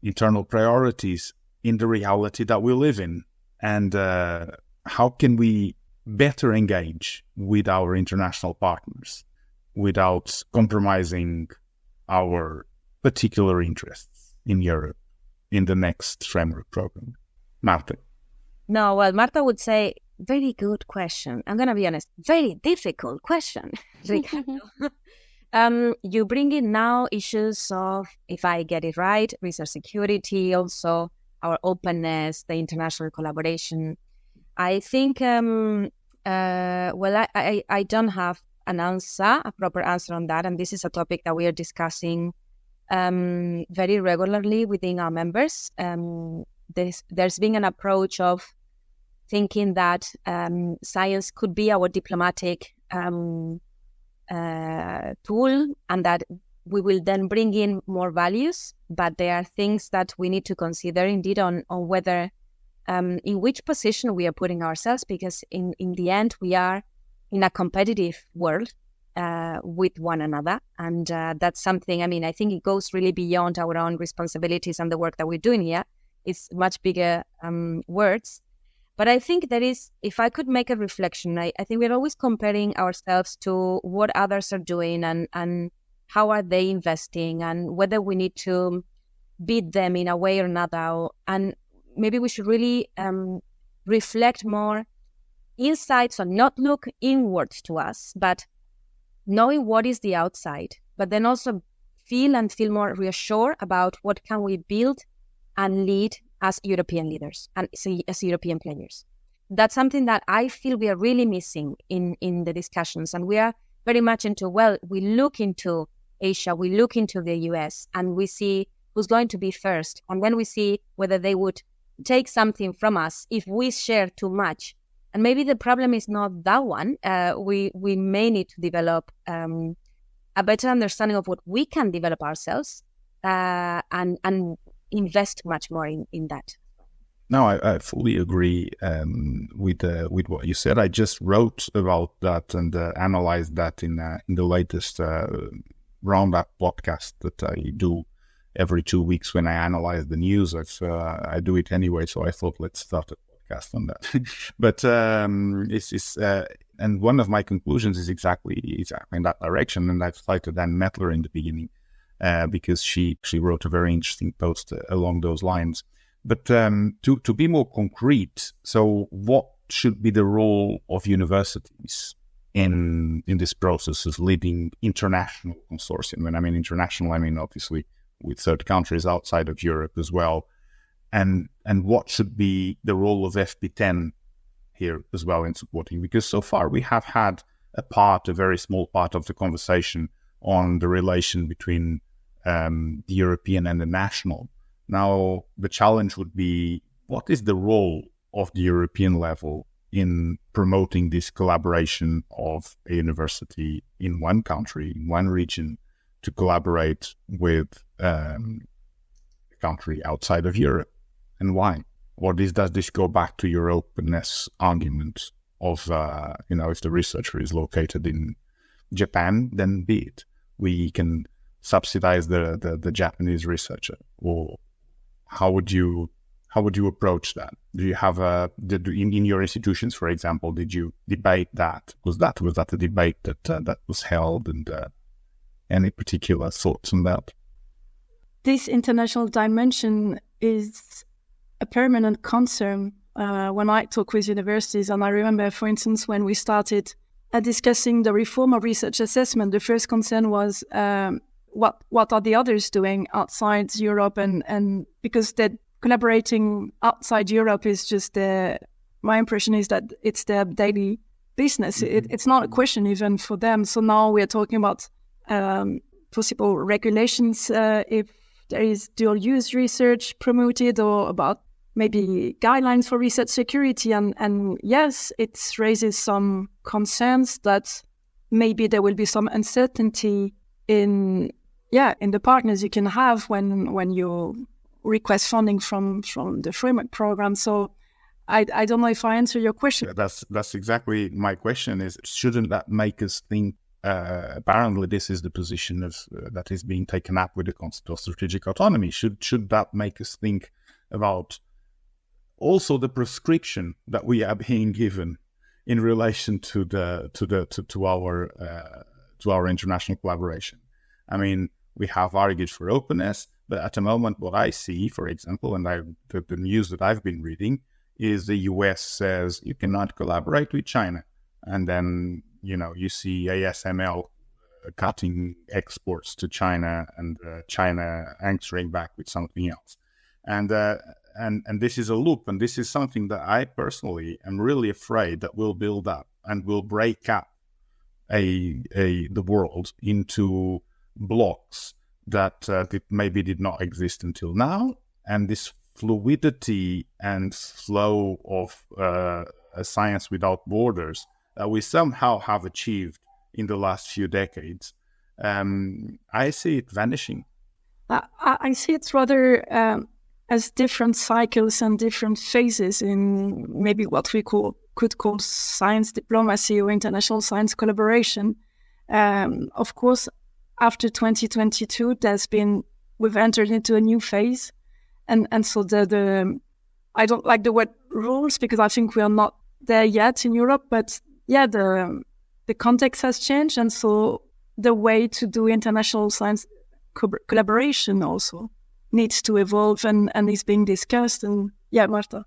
internal priorities in the reality that we live in, and how can we better engage with our international partners without compromising our particular interests in Europe in the next framework program? Marta? No, well, Marta would say, very good question. I'm going to be honest, very difficult question, Ricardo. You bring in now issues of, if I get it right, research security, also our openness, the international collaboration. I think, I don't have a proper answer on that. And this is a topic that we are discussing very regularly within our members. There's been an approach of thinking that science could be our diplomatic tool, and that we will then bring in more values, but there are things that we need to consider indeed on whether, in which position we are putting ourselves, because in the end, we are in a competitive world with one another. And that's something, I think it goes really beyond our own responsibilities and the work that we're doing here. It's much bigger words. But I think that is, if I could make a reflection, I think we're always comparing ourselves to what others are doing and how are they investing, and whether we need to beat them in a way or another. And maybe we should really reflect more insights, or not look inwards to us, but knowing what is the outside, but then also feel more reassured about what can we build and lead as European leaders and as European players. That's something that I feel we are really missing in the discussions. And we are very much into, we look into Asia, we look into the US, and we see who's going to be first. And then we see whether they would take something from us if we share too much. And maybe the problem is not that one. We may need to develop a better understanding of what we can develop ourselves and invest much more in that. No, I fully agree with what you said. I just wrote about that and analyzed that in the latest Roundup podcast that I do every 2 weeks when I analyze the news. I do it anyway, so I thought let's start a podcast on that. But and one of my conclusions is exactly in that direction. And I've cited Anne Mettler in the beginning because she wrote a very interesting post along those lines. But to be more concrete, so what should be the role of universities in this process of leading international consortium? When I mean international, I mean obviously with third countries outside of Europe as well. And what should be the role of FP10 here as well in supporting? Because so far we have had a very small part of the conversation on the relation between the European and the national. Now, the challenge would be, what is the role of the European level in promoting this collaboration of a university in one country, in one region, to collaborate with a country outside of Europe, and why? Or does this go back to your openness argument of, if the researcher is located in Japan, then be it. We can subsidize the Japanese researcher. Or how would you approach that? Do you have in your institutions, for example, did you debate that? Was that a debate that was held, and any particular thoughts on that? This international dimension is a permanent concern when I talk with universities. And I remember, for instance, when we started discussing the reform of research assessment, the first concern was what are the others doing outside Europe, and because they're collaborating outside Europe is just my impression is that it's their daily business. It's not a question even for them. So now we're talking about possible regulations if there is dual use research promoted, or about maybe guidelines for research security. And yes, it raises some concerns that maybe there will be some uncertainty in the partners you can have when you request funding from the framework program. So I don't know if I answer your question. That's exactly my question. Is shouldn't that make us think? Apparently, this is the position that is being taken up with the concept of strategic autonomy. Should that make us think about also the prescription that we are being given in relation to our international collaboration? I mean, we have argued for openness, but at the moment, what I see, for example, and the news that I've been reading is the US says you cannot collaborate with China, and then you see ASML cutting exports to China, and China answering back with something else, and this is a loop, and this is something that I personally am really afraid that will build up and will break up the world into blocks that maybe did not exist until now, and this fluidity and flow of a science without borders that we somehow have achieved in the last few decades, I see it vanishing. I see it rather as different cycles and different phases in maybe what we could call science diplomacy or international science collaboration. Of course, after 2022, we've entered into a new phase, and so I don't like the word rules because I think we are not there yet in Europe, but the context has changed, and so the way to do international science collaboration also needs to evolve and is being discussed. And Marta.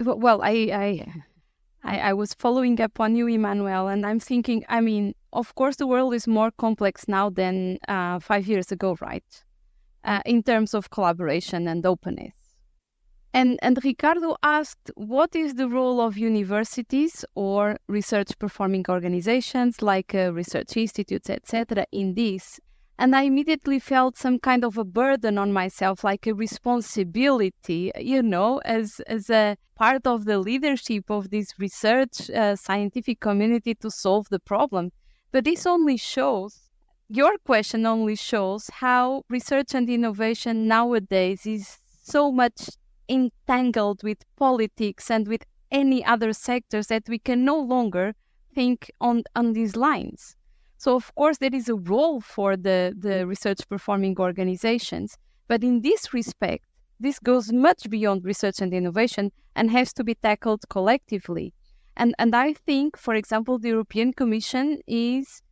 Well, I was following up on you, Emmanuelle, and I'm thinking, I mean, of course, the world is more complex now than 5 years ago, right? In terms of collaboration and openness. And Ricardo asked, what is the role of universities or research performing organizations like research institutes, etc., in this? And I immediately felt some kind of a burden on myself, like a responsibility, as a part of the leadership of this research scientific community to solve the problem. But this only shows, your question only shows how research and innovation nowadays is so much entangled with politics and with any other sectors that we can no longer think on these lines. So, of course, there is a role for the research performing organizations, but in this respect, this goes much beyond research and innovation and has to be tackled collectively. And I think, for example, the European Commission is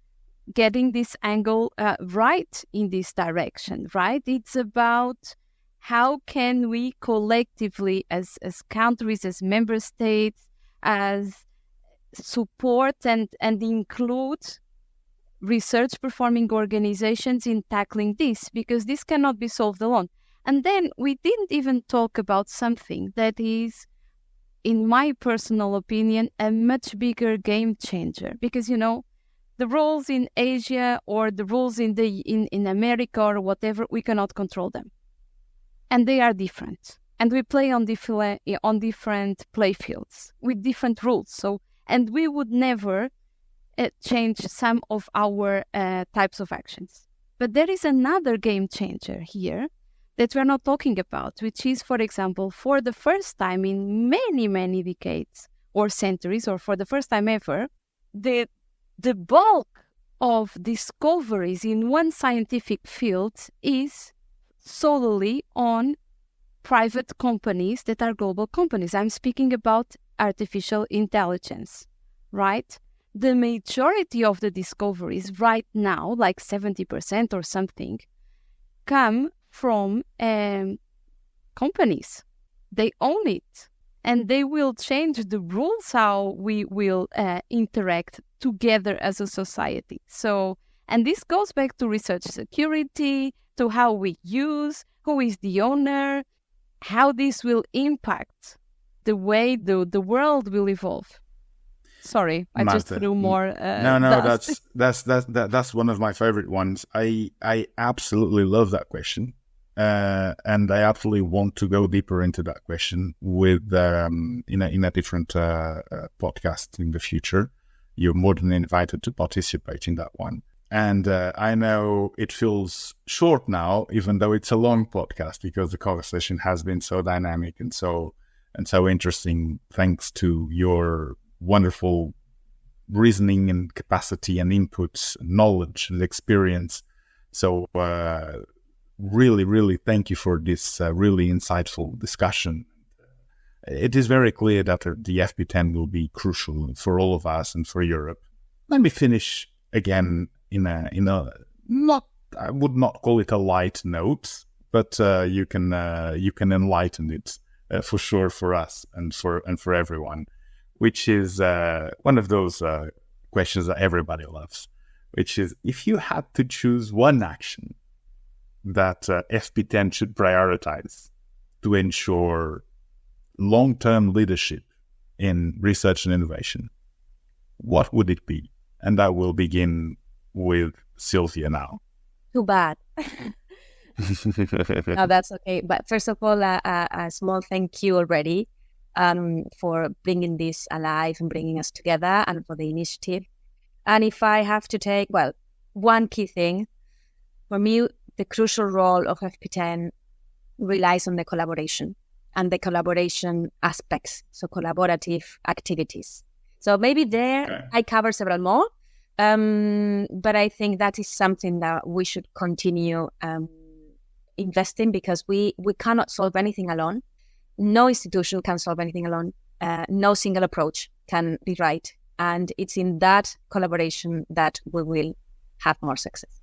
getting this angle right in this direction, right? It's about how can we collectively, as countries, as member states, as support and include research performing organizations in tackling this, because this cannot be solved alone. And then we didn't even talk about something that is, in my personal opinion, a much bigger game changer, because, the roles in Asia or the roles in America or whatever, we cannot control them. and they are different. And we play on different play fields with different rules. So, and we would never change some of our types of actions. But there is another game changer here that we're not talking about, which is, for example, for the first time in many, many decades or centuries, or for the first time ever, the bulk of discoveries in one scientific field is solely on private companies that are global companies. I'm speaking about artificial intelligence, right? The majority of the discoveries right now, like 70% or something, come from companies. They own it, and they will change the rules how we will interact together as a society. So, and this goes back to research security, to how we use, who is the owner, how this will impact the way the world will evolve. Sorry, I Marta, just threw more. That's one of my favorite ones. I absolutely love that question, and I absolutely want to go deeper into that question with in a different podcast in the future. You're more than invited to participate in that one. And I know it feels short now, even though it's a long podcast, because the conversation has been so dynamic and so interesting, thanks to your wonderful reasoning and capacity and inputs, knowledge and experience. So really, really thank you for this really insightful discussion. It is very clear that the FP10 will be crucial for all of us and for Europe. Let me finish again in a not, I would not call it a light note, but you can enlighten it for sure for us and for everyone, which is one of those questions that everybody loves, which is, if you had to choose one action that FP10 should prioritize to ensure long-term leadership in research and innovation, what would it be? And I will begin with Silvia now. Too bad. No, that's okay. But first of all, a small thank you already for bringing this alive and bringing us together, and for the initiative. And if I have to take, one key thing, for me, the crucial role of FP10 relies on the collaboration and the collaboration aspects, so collaborative activities. So maybe there I cover several more, but I think that is something that we should continue investing, because we cannot solve anything alone. No institution can solve anything alone. No single approach can be right. And it's in that collaboration that we will have more success.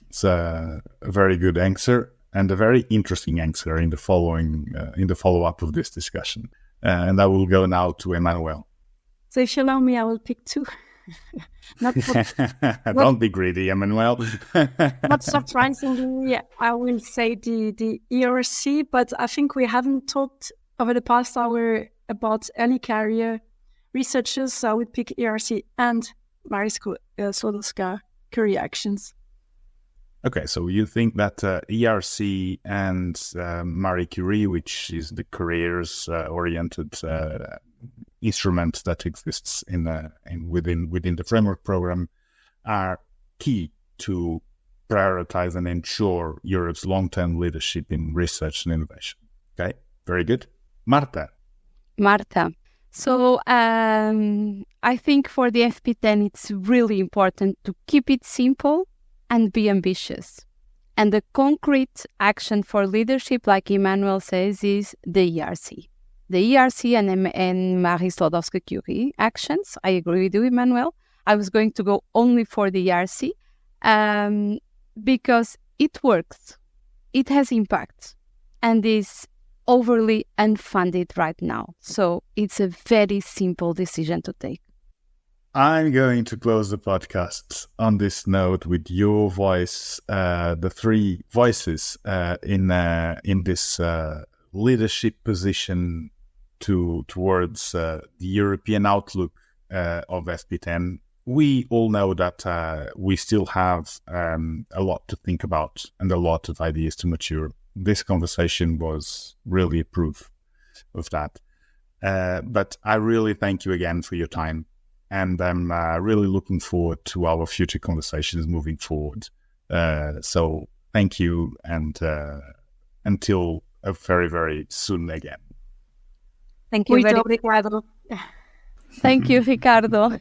It's a very good answer, and a very interesting answer in the follow-up of this discussion. And I will go now to Emmanuelle. So if you allow me, I will pick two. Don't be greedy, Emmanuelle. Not surprisingly, I will say the ERC, but I think we haven't talked over the past hour about early career researchers, so I would pick ERC and Marie Skłodowska career actions. Okay, so you think that ERC and Marie Curie, which is the careers-oriented instrument that exists within the framework program, are key to prioritize and ensure Europe's long-term leadership in research and innovation. Okay, very good. Marta. So I think for the FP10, it's really important to keep it simple and be ambitious. And the concrete action for leadership, like Emmanuelle says, is the ERC. The ERC and Marie Skłodowska-Curie actions. I agree with you, Emmanuelle. I was going to go only for the ERC because it works. It has impact and is overly unfunded right now. So it's a very simple decision to take. I'm going to close the podcast on this note with your voice, the three voices in this leadership position towards the European outlook of FP10. we all know that we still have a lot to think about and a lot of ideas to mature. This conversation was really a proof of that. But I really thank you again for your time. And I'm really looking forward to our future conversations moving forward. So thank you, and until very, very soon again. Thank you very much. Thank you, Ricardo.